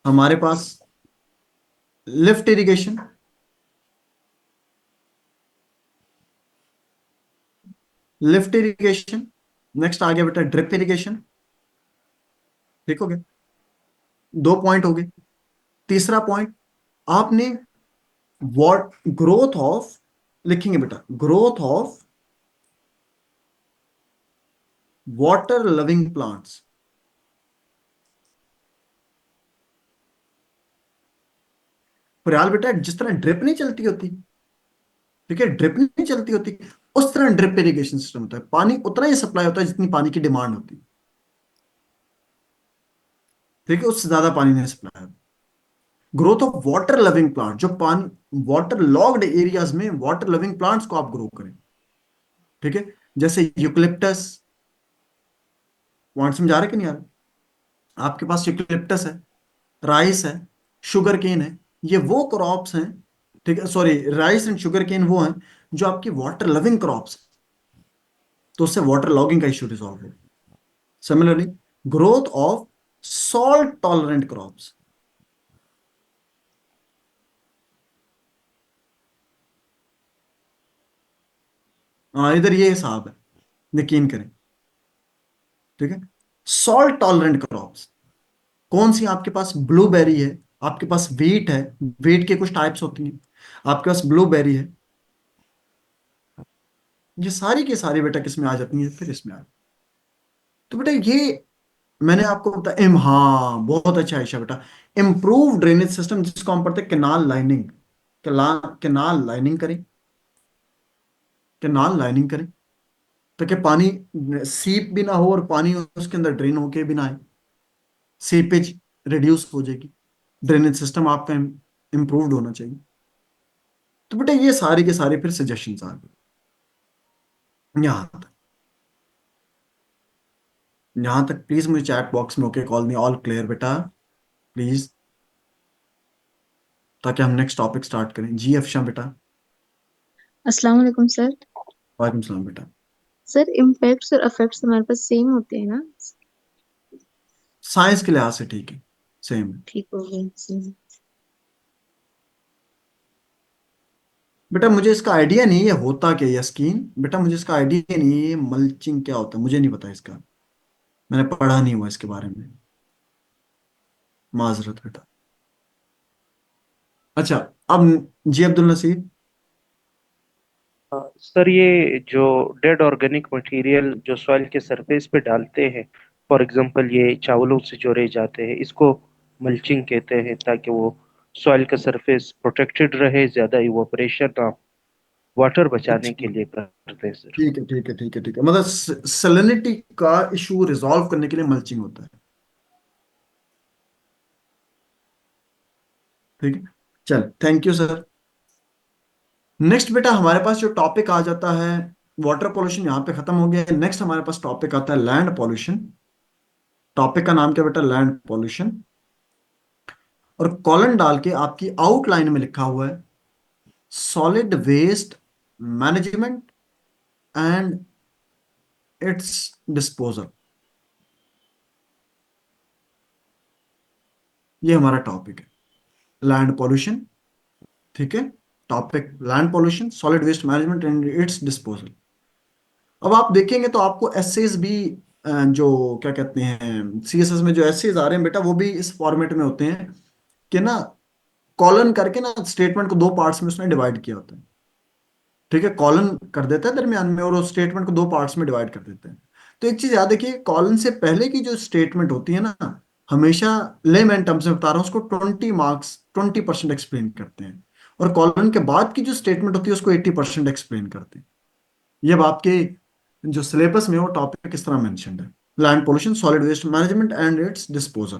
हमारे पास lift irrigation, lift irrigation, next आ गया बेटा ड्रिप इरिगेशन। ठीक हो गया, 2 पॉइंट हो गए। तीसरा पॉइंट आपने वॉट ग्रोथ ऑफ लिखेंगे बेटा, growth of water loving plants. फिलहाल बेटा जिस तरह ड्रिप नहीं चलती होती, ठीक है, ड्रिप नहीं चलती होती, उस तरह ड्रिप इरिगेशन सिस्टम होता है। पानी उतना ही सप्लाई होता है जितनी पानी की डिमांड होती है, ठीक है, उससे ज्यादा पानी नहीं सप्लाई होता। Growth of water loving plant, जो पानी वाटर लॉग्ड एरियाज में वाटर लविंग प्लांट्स को आप ग्रो करें, ठीक है, जैसे यूकलिप्टस। पॉइंट समझा रहे कि नहीं आ रहे? आपके पास यूकलिप्टस है, राइस है, शुगर केन है, ये वो क्रॉप्स हैं, ठीक है, sorry, rice and sugar cane वो हैं जो आपकी वाटर लविंग क्रॉप्स, तो उससे वाटर लॉगिंग का इशू रिजॉल्व हो। Similarly growth of salt tolerant crops, हाँ इधर ये हिसाब है, यकीन करें, ठीक है। सॉल्ट टॉलरेंट क्रॉप्स कौन सी? आपके पास ब्लूबेरी है, आपके पास वीट है, वीट के कुछ टाइप्स होती हैं, आपके पास ब्लूबेरी है, ये सारी की सारी बेटा किस में आ जाती है? फिर इसमें आ, तो बेटा ये मैंने आपको बताया हाँ बहुत अच्छा आयशा बेटा, इम्प्रूव ड्रेनेज सिस्टम, जिसको हम पढ़ते हैं कैनाल लाइनिंग। कैनाल लाइनिंग करें, कैनाल लाइनिंग करें ताकि पानी सीप भी ना हो और पानी उसके अंदर ड्रेन होके भी ना आए, सीपेज रिड्यूस हो जाएगी, ड्रेनेज सिस्टम आपका इम्प्रूव्ड होना चाहिए। तो बेटा ये सारी के सारे फिर सजेशंस आ गए। यहाँ तक प्लीज मुझे चैट बॉक्स में ओके कॉल मी ऑल क्लियर बेटा प्लीज, ताकि हम नेक्स्ट टॉपिक स्टार्ट करें। जी अफशा बेटा। अस्सलाम वालेकुम सर। वालेकुम सलाम बेटा। सर इम्पैक्ट्स और इफेक्ट्स हमारे पास सेम होते हैं ना? साइंस के लिहाज से ठीक है, सेम है ठीक हो गया सर। बेटा। मुझे इसका आइडिया नहीं है होता क्या ये स्कीम, बेटा मुझे इसका आइडिया नहीं है ये मल्चिंग क्या होता है, मुझे नहीं पता इसका, मैंने पढ़ा नहीं हुआ इसके बारे में, माजरत बेटा। अच्छा अब जी अब्दुल नसीर। सर ये जो डेड ऑर्गेनिक मटेरियल जो सॉइल के सरफेस पे डालते हैं, फॉर एग्जांपल ये चावलों से जो रह जाते हैं, इसको मल्चिंग कहते हैं, ताकि वो सॉइल का सरफेस प्रोटेक्टेड रहे, ज्यादा इवोपरेशन ना, वाटर बचाने के अच्छा लिए करते हैं सर। ठीक है ठीक है ठीक है ठीक है, मतलब सैलिनिटी का इशू रिजॉल्व करने के लिए मल्चिंग होता है, ठीक है। चल थैंक यू सर। नेक्स्ट बेटा हमारे पास जो टॉपिक आ जाता है, वाटर पोल्यूशन यहाँ पे खत्म हो गया। नेक्स्ट हमारे पास टॉपिक आता है लैंड पोल्यूशन। टॉपिक का नाम क्या बेटा? Land pollution. और कॉलन डाल के आपकी आउटलाइन में लिखा हुआ है solid waste management and its disposal. ये हमारा टॉपिक है लैंड पोल्यूशन, ठीक है। Topic land pollution, solid waste management and its disposal. अब आप देखेंगे तो आपको एसेज भी जो क्या कहते हैं सीएसएस में जो एसेज आ रहे हैं बेटा, वो भी इस फॉर्मेट में होते हैं कि ना कॉलन करके ना स्टेटमेंट को 2 पार्ट्स में उसने डिवाइड किया होता है, ठीक है। कॉलन कर देता है दरमियान में और उस स्टेटमेंट को 2 पार्ट्स में डिवाइड कर देते हैं। तो एक चीज याद रखिए, कॉलन से पहले की जो स्टेटमेंट होती है ना, हमेशा लेमैन टर्म्स में बता रहा हूँ, उसको 20 मार्क्स 20% एक्सप्लेन करते हैं, और कॉलन के बाद की जो स्टेटमेंट होती है उसको 80% एक्सप्लेन करते हैं। ये अब आपके जो सिलेबस में वो टॉपिक किस तरह मेंशन्ड है, land pollution, solid waste management and its disposal.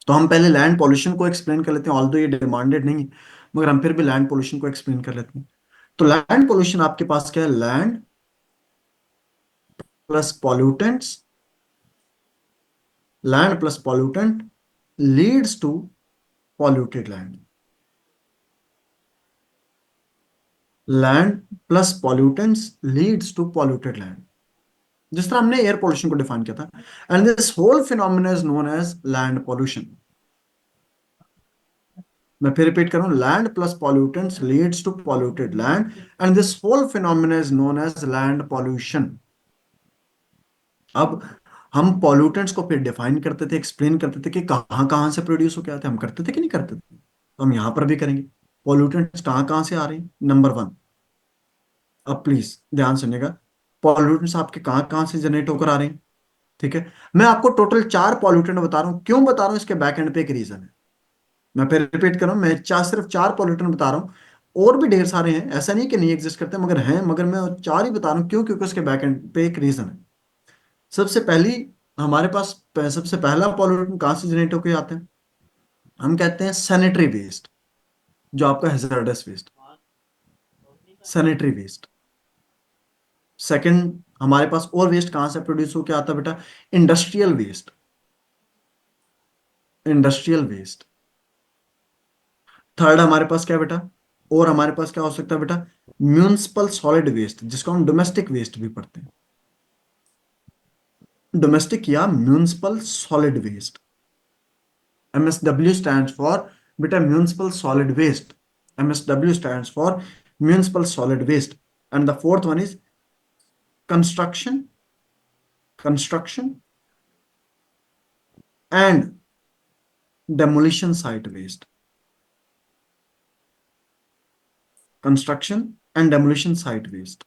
तो हम पहले लैंड पोल्यूशन को एक्सप्लेन कर लेते हैं, ऑल्दो ये डिमांडेड नहीं है, मगर हम फिर भी लैंड पोल्यूशन को एक्सप्लेन कर लेते हैं। तो लैंड पोल्यूशन आपके पास क्या है? Land plus pollutants, land plus pollutant leads to polluted land. Land plus pollutants leads to polluted land, जिस तरह हमने एयर पोल्यूशन को डिफाइन किया था। And this whole phenomena is known as land pollution. मैं फिर रिपीट करूं, land plus pollutants leads to polluted land and this whole phenomena is known as land pollution. अब हम पॉल्यूटेंट्स को फिर डिफाइन करते थे, एक्सप्लेन करते थे कि कहाँ कहाँ से प्रोड्यूस होके आते हैं, हम करते थे कि नहीं करते थे, तो हम यहां पर भी करेंगे। पॉल्यूटेंट्स कहाँ कहाँ से आ रहे हैं, नंबर 1, अब प्लीज ध्यान सुनिएगा, पॉल्यूटेंट्स आपके कहाँ कहाँ से जनरेट होकर आ रहे हैं, ठीक है। मैं आपको टोटल 4 पॉल्यूटेंट बता रहा हूँ, क्यों बता रहा हूँ, इसके बैक एंड पे एक रीजन है। मैं फिर रिपीट कर रहा हूँ, मैं सिर्फ 4 पॉल्यूटेंट बता रहा हूँ, और भी ढेर सारे हैं, ऐसा नहीं कि नहीं एग्जिस्ट करते, मगर हैं, मगर मैं 4 ही बता रहा हूँ, क्यों, क्योंकि उसके बैक एंड पे एक रीजन है। सबसे पहली हमारे पास सबसे पहला पॉल्यूटेंट कहाँ से जनरेट होकर आते हैं, हम कहते हैं सैनिटरी वेस्ट, जो आपका hazardous waste, sanitary waste. Second हमारे पास और वेस्ट कहां से प्रोड्यूस होकर आता है बेटा, industrial waste, industrial waste. Third हमारे पास क्या है बेटा, और हमारे पास क्या हो सकता है बेटा, म्यूनिसिपल सॉलिड वेस्ट, जिसको हम डोमेस्टिक वेस्ट भी पढ़ते हैं, डोमेस्टिक या municipal solid waste. MSW stands for बेटा municipal solid waste, MSW stands for municipal solid waste. And the fourth one is construction, construction and demolition site waste, construction and demolition site waste,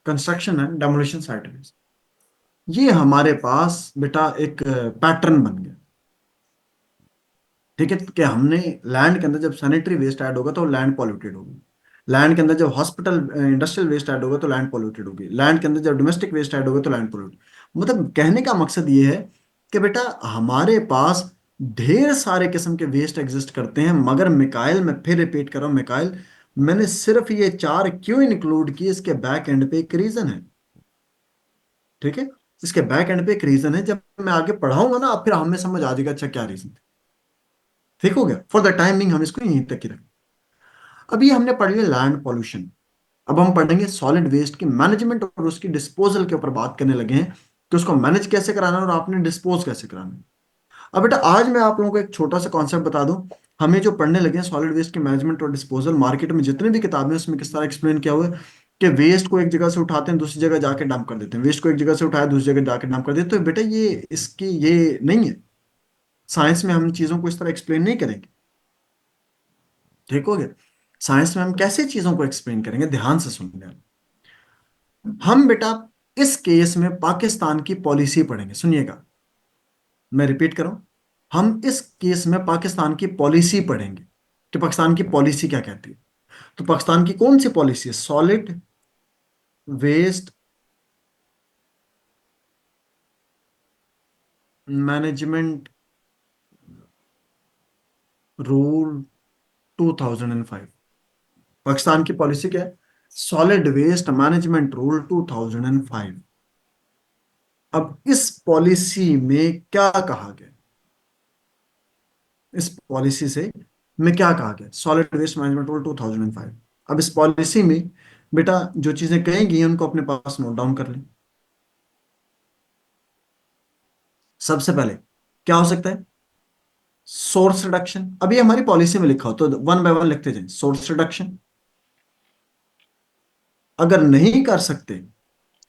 construction and demolition site waste. ये हमारे पास बेटा एक pattern बन गया, ठीक है, कि हमने लैंड के अंदर जब सैनिटरी वेस्ट ऐड होगा तो लैंड पॉल्यूटेड होगी, लैंड के अंदर जब हॉस्पिटल इंडस्ट्रियल वेस्ट ऐड होगा तो लैंड पॉल्यूटेड होगी, लैंड के अंदर जब डोमेस्टिक वेस्ट ऐड होगा तो लैंड पॉल्यूटेड। मतलब कहने का मकसद ये है कि बेटा हमारे पास ढेर सारे किस्म के वेस्ट एग्जिस्ट करते हैं, मगर मिकाइल, मैं फिर रिपीट कर रहा हूं मिकाइल, मैंने सिर्फ ये 4 क्यों इंक्लूड किए, इसके बैक एंड पे एक रीजन है, ठीक है, इसके बैक एंड पे एक रीजन है। जब मैं आगे पढ़ाऊंगा ना, आप फिर हमें समझ आ जाएगा अच्छा क्या रीजन, ठीक हो गया। फॉर द टाइमिंग हम इसको यहीं तक ही रखें। अभी हमने पढ़ लिया लैंड पॉल्यूशन, अब हम पढ़ेंगे सॉलिड वेस्ट की मैनेजमेंट और उसकी डिस्पोजल के ऊपर बात करने लगे हैं कि उसको मैनेज कैसे कराना है और आपने डिस्पोज कैसे कराना है। अब बेटा आज मैं आप लोगों को एक छोटा सा कॉन्सेप्ट बता दूं, हमें जो पढ़ने लगे हैं सॉलिड वेस्ट की मैनेजमेंट और डिस्पोजल, मार्केट में जितने भी किताबें हैं उसमें किस तरह एक्सप्लेन किया हुआ है कि वेस्ट को एक जगह से उठाते हैं दूसरी जगह जाके डंप कर देते हैं, वेस्ट को एक जगह से उठाया दूसरी जगह जाके डंप कर देते हैं। तो बेटा ये इसकी ये नहीं है, साइंस में हम चीजों को इस तरह एक्सप्लेन नहीं करेंगे, ठीक हो गया। साइंस में हम कैसे चीजों को एक्सप्लेन करेंगे, ध्यान से सुनिए। हम बेटा इस केस में पाकिस्तान की पॉलिसी पढ़ेंगे, सुनिएगा मैं रिपीट कर रहा हूं, हम इस केस में पाकिस्तान की पॉलिसी पढ़ेंगे कि पाकिस्तान की पॉलिसी क्या कहती है। तो पाकिस्तान की कौन सी पॉलिसी है, solid waste management rule 2005, Pakistan की पॉलिसी क्या है, सॉलिड वेस्ट मैनेजमेंट रूल 2005। अब इस पॉलिसी में क्या कहा गया, इस पॉलिसी से में क्या कहा गया, सॉलिड वेस्ट मैनेजमेंट रूल 2005। अब इस पॉलिसी में बेटा जो चीजें कही गई हैं उनको अपने पास नोट डाउन कर लें। सबसे पहले क्या हो सकता है, सोर्स रिडक्शन, अभी हमारी पॉलिसी में लिखा हो तो वन बाय वन लिखते जाएं। सोर्स रिडक्शन अगर नहीं कर सकते,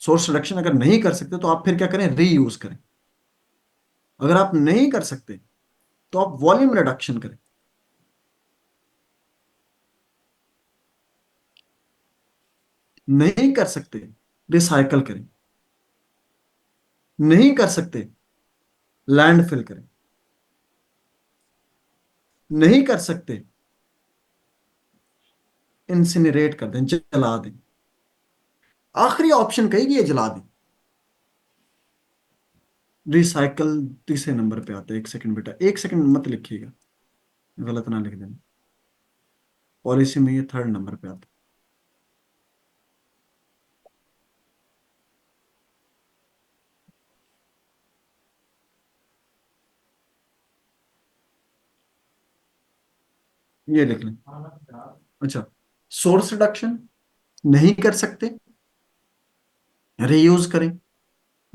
सोर्स रिडक्शन अगर नहीं कर सकते तो आप फिर क्या करें, रीयूज करें। अगर आप नहीं कर सकते तो आप वॉल्यूम रिडक्शन करें। नहीं कर सकते रिसाइकल करें, नहीं कर सकते लैंडफिल करें, नहीं कर सकते इंसिनरेट कर दें, जला दें। आखिरी ऑप्शन कहेगी ये जला दें। रिसाइकल तीसरे नंबर पे आता है। एक सेकंड बेटा, एक सेकंड मत लिखिएगा, गलत ना लिख देना, पॉलिसी में ये थर्ड नंबर पे आता है। ये लिख लें। अच्छा, सोर्स रिडक्शन नहीं कर सकते, रीयूज करें,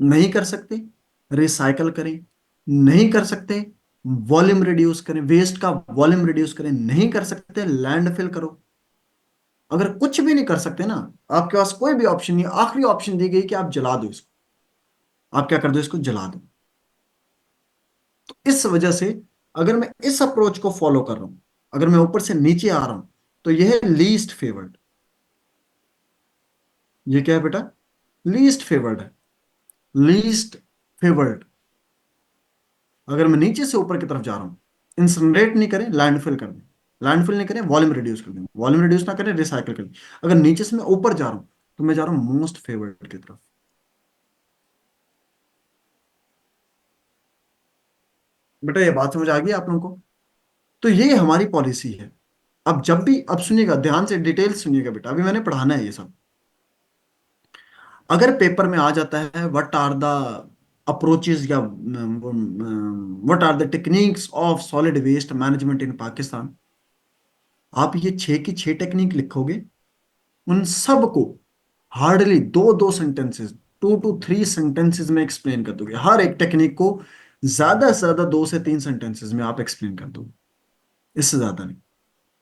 नहीं कर सकते रिसाइकल करें, नहीं कर सकते वॉल्यूम रिड्यूस करें, वेस्ट का वॉल्यूम रिड्यूस करें, नहीं कर सकते लैंडफिल करो। अगर कुछ भी नहीं कर सकते ना, आपके पास कोई भी ऑप्शन नहीं, आखिरी ऑप्शन दी गई कि आप जला दो इसको, आप क्या कर दो, इसको जला दो। तो इस वजह से अगर मैं इस अप्रोच को फॉलो कर रहा हूं, अगर मैं ऊपर से नीचे आ रहा हूं, तो यह है लीस्ट फेवर्ड। ये क्या है बेटा, लीस्ट फेवर्ड है, लीस्ट फेवर्ड। अगर मैं नीचे से ऊपर की तरफ जा रहा हूं, इंसिनरेट नहीं करें, लैंडफिल कर दें, लैंडफिल नहीं करें, वॉल्यूम रिड्यूस कर दें, वॉल्यूम रिड्यूस ना करें, रिसाइकिल कर दें। अगर नीचे से मैं ऊपर जा रहा हूं, तो मैं जा रहा हूं मोस्ट फेवर्ड की तरफ। बेटा ये बात समझ आ गई आप लोगों को? तो ये हमारी पॉलिसी है। अब जब भी, अब सुनिएगा ध्यान से, डिटेल सुनिएगा बेटा, अभी मैंने पढ़ाना है ये सब। अगर पेपर में आ जाता है व्हाट आर द अप्रोचेस या what are the techniques of solid waste management in Pakistan, आप ये 6 की 6 टेक्निक लिखोगे, उन सब को हार्डली 2 2 सेंटेंसेस, 2 to 3 सेंटेंसेस में एक्सप्लेन कर दोगे। हर एक टेक्निक को ज्यादा से ज्यादा 2 से 3 सेंटेंसेस में आप एक्सप्लेन कर दोगे, इससे ज्यादा नहीं।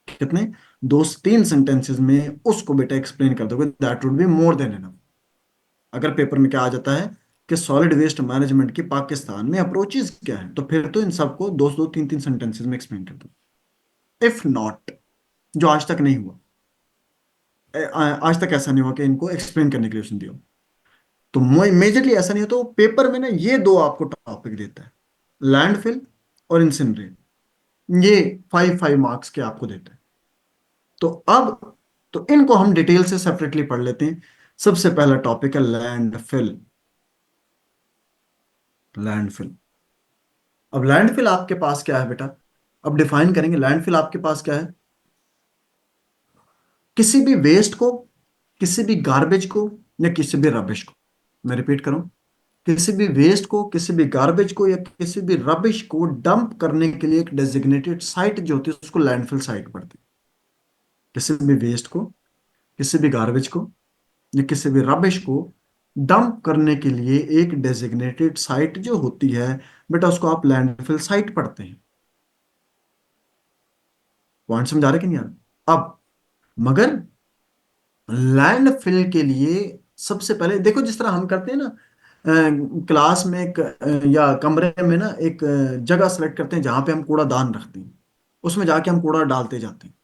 कितने, 2 से 3 सेंटेंसेस में उसको बेटा एक्सप्लेन कर दोगे, that would be more than enough. अगर पेपर में क्या आ जाता है कि सॉलिड वेस्ट मैनेजमेंट की पाकिस्तान में अप्रोचेस क्या है, तो फिर तो इन सबको 2 2 3 3 सेंटेंसेस में एक्सप्लेन कर दो। इफ नॉट, जो आज तक नहीं हुआ, आज तक ऐसा नहीं हुआ कि इनको एक्सप्लेन करने के लिए ऑप्शन दिया हो, तो मेजरली ऐसा नहीं हो, तो पेपर में ना ये दो आपको टॉपिक देता है, लैंडफिल और इंसिनरेट, ये 5 5 मार्क्स के आपको देता है। तो अब, तो इनको हम डिटेल से सेपरेटली पढ़ लेते हैं। सबसे पहला टॉपिक है लैंडफिल। लैंडफिल, अब लैंडफिल आपके पास क्या है बेटा, अब डिफाइन करेंगे। लैंडफिल आपके पास क्या है, किसी भी वेस्ट को, किसी भी गार्बेज को या किसी भी रबिश को, मैं रिपीट करूं, किसी भी वेस्ट को, किसी भी गार्बेज को या किसी भी रबिश को डंप करने के लिए एक डेजिग्नेटेड साइट जो होती है, उसको लैंडफिल साइट पड़ती है। किसी भी वेस्ट को, किसी भी गार्बेज को या किसी भी रबिश को डंप करने के लिए एक डेजिग्नेटेड साइट जो होती है बेटा, उसको आप लैंडफिल साइट पढ़ते हैं। पॉइंट समझा रहे कि नहीं यार? अब मगर लैंडफिल के लिए सबसे पहले देखो, जिस तरह हम करते हैं ना, क्लास में एक या कमरे में ना एक जगह सेलेक्ट करते हैं जहां पे हम कूड़ा दान रखते हैं, उसमें जाके हम कूड़ा डालते जाते हैं।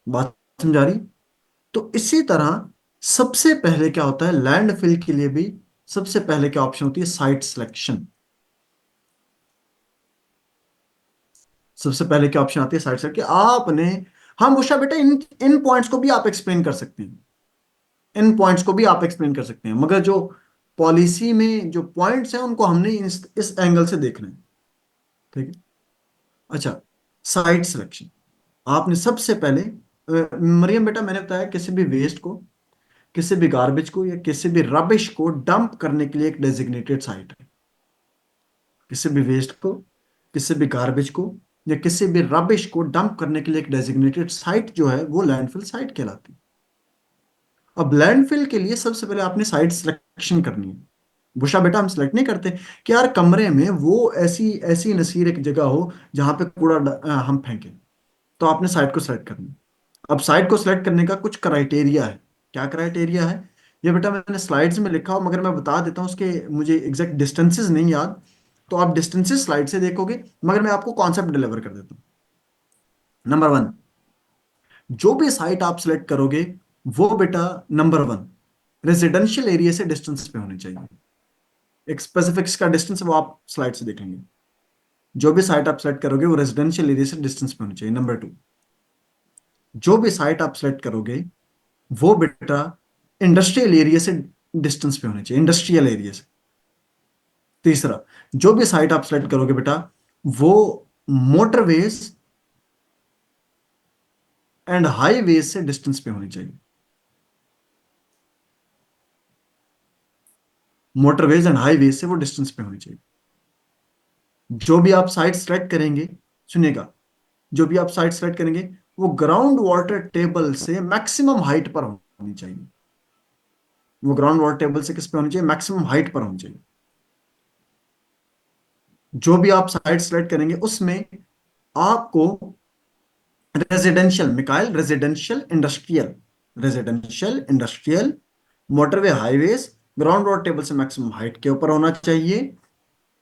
बात समझा रही? तो इसी तरह सबसे पहले क्या होता है लैंडफिल के लिए भी, सबसे पहले क्या ऑप्शन होती है, साइट सिलेक्शन। सबसे पहले क्या ऑप्शन आती है, साइट सिलेक्शन। आपने, हम उषा बेटा इन इन पॉइंट्स को भी आप एक्सप्लेन कर सकते हैं, इन पॉइंट्स को भी आप एक्सप्लेन कर सकते हैं, मगर जो पॉलिसी में जो पॉइंट्स हैं उनको हमने इस एंगल से देखना है, ठीक है? अच्छा, साइट सिलेक्शन, आपने सबसे पहले मरियम बेटा मैंने बताया, किसी भी वेस्ट को, किसी भी गार्बेज को या किसी भी रबिश को डंप करने के लिए एक डेजिग्नेटेड साइट है। किसी भी वेस्ट को, किसी भी गार्बेज को या किसी भी रबिश को डंप करने के लिए एक डेजिग्नेटेड साइट जो है वो लैंडफिल साइट कहलाती है। अब लैंडफिल के लिए सबसे पहले आपने साइट सिलेक्शन करनी है। बुशा बेटा हम सिलेक्ट नहीं करते कि यार कमरे में वो ऐसी ऐसी नसीर एक जगह हो जहां पे कूड़ा हम फेंकें, तो आपने साइट को सिलेक्ट करना है। अब साइट को सिलेक्ट करने का कुछ क्राइटेरिया है। क्या क्राइटेरिया है ये बेटा मैंने स्लाइड्स में लिखा हो, मगर मैं बता देता हूँ, उसके मुझे एग्जैक्ट डिस्टेंसेस नहीं याद, तो आप डिस्टेंसेस स्लाइड से देखोगे, मगर मैं आपको कॉन्सेप्ट डिलीवर कर देता हूँ। नंबर 1, जो भी साइट आप सिलेक्ट करोगे वो बेटा नंबर 1 रेजिडेंशियल एरिया से डिस्टेंस पे होनी चाहिए। एक स्पेसिफिक्स का डिस्टेंस वो आप स्लाइड से देखेंगे। जो भी साइट आप सेलेक्ट करोगे वो रेजिडेंशियल एरिया से डिस्टेंस पे होनी चाहिए। नंबर 2, जो भी साइट आप सेलेक्ट करोगे वो बेटा इंडस्ट्रियल एरिया से डिस्टेंस पे होनी चाहिए, इंडस्ट्रियल एरिया से। तीसरा, जो भी साइट आप सेलेक्ट करोगे बेटा वो मोटरवेज एंड हाईवेज से डिस्टेंस पे होनी चाहिए। मोटरवेज एंड हाईवेज से वो डिस्टेंस पे होनी चाहिए। जो भी आप साइट सेलेक्ट करेंगे, सुनिएगा, जो भी आप साइट सेलेक्ट करेंगे वो ग्राउंड वाटर टेबल से मैक्सिमम हाइट पर होनी चाहिए। वो ग्राउंड वाटर टेबल से किस पे होनी चाहिए, मैक्सिमम हाइट पर होनी चाहिए। जो भी आप साइट सेलेक्ट करेंगे उसमें आपको residential, Mikail, residential industrial motorway highways ground water table से मैक्सिमम हाइट के ऊपर होना चाहिए।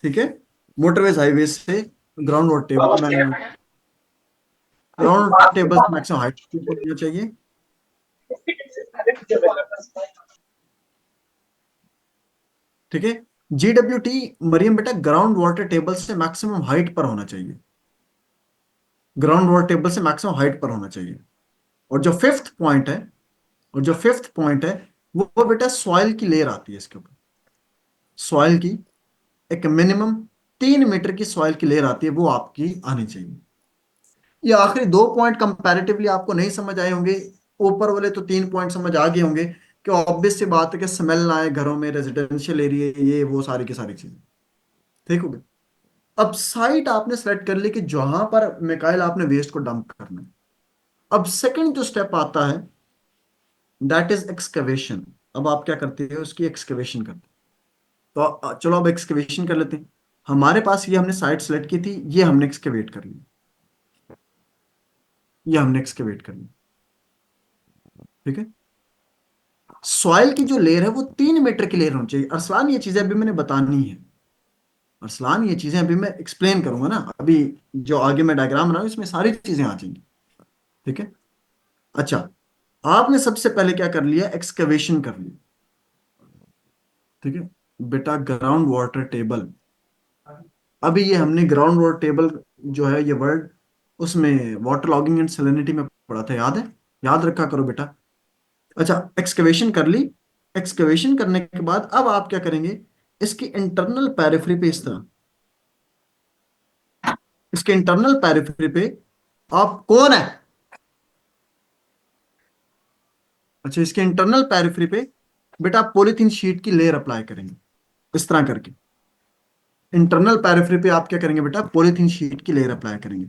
ठीक है, मोटरवेज हाईवेज से ग्राउंड वाटर टेबल में, ग्राउंड वाटर टेबल से मैक्सिमम हाइट के ऊपर होना चाहिए। ठीक है, GWT मरियम बेटा ग्राउंड वाटर टेबल से मैक्सिमम हाइट पर होना चाहिए, ग्राउंड वाटर टेबल से मैक्सिमम हाइट पर होना चाहिए। और जो फिफ्थ पॉइंट है, वो बेटा सॉइल की लेयर आती है इसके ऊपर, सॉइल की एक मिनिमम 3 मीटर की सॉइल की लेयर आती है, वो आपकी आनी चाहिए। ये आखिरी 2 पॉइंट कंपैरेटिवली आपको नहीं समझ आए होंगे, ऊपर वाले तो 3 पॉइंट समझ आ गए होंगे कि ऑब्वियस सी बात है कि स्मेल ना आए घरों में, रेजिडेंशियल एरिया, ये वो सारी की सारी चीजें। ठीक हो गया। अब साइट आपने सेलेक्ट कर ली कि जहां पर मिकाइल आपने वेस्ट को डंप करना है। अब सेकंड जो स्टेप आता है दैट इज एक्सकवेशन। अब आप क्या करते हो, उसकी एक्सकवेशन करते हो। तो चलो अब एक्सकवेशन कर लेते हैं। हमारे पास ये हमने साइट सेलेक्ट की थी, ये हमने एक्सकवेट कर ली, ये हमने एक्सकवेट कर ली। ठीक है, सॉइल की जो लेयर है वो 3 मीटर की लेयर होनी चाहिए। अरसलान ये चीजें अभी मैंने बतानी है, अरसलान ये चीजें अभी मैं एक्सप्लेन करूंगा ना, अभी जो आगे मैं डायग्राम बना रहा हूं इसमें सारी चीजें आ जाएंगी। ठीक है, अच्छा आपने सबसे पहले क्या कर लिया, एक्सकवेशन कर लिया। ठीक है बेटा, ग्राउंड वाटर टेबल, अभी ये हमने ग्राउंड वाटर टेबल जो है ये वर्ड उसमें वाटर लॉगिंग एंड सैलिनिटी में पढ़ा था, याद है, याद रखा करो बेटा। अच्छा एक्सकवेशन कर ली, एक्सकवेशन करने के बाद अब आप क्या करेंगे, इसकी इंटरनल पेरिफेरी पे, इस तरह इसके इंटरनल पेरिफेरी पे आप कौन है, अच्छा इसके इंटरनल पेरिफेरी पे बेटा आप पॉलीथीन शीट की लेयर अप्लाई करेंगे, इस तरह करके इंटरनल पेरिफेरी पे आप क्या करेंगे बेटा, पॉलीथीन शीट की लेयर अप्लाई करेंगे।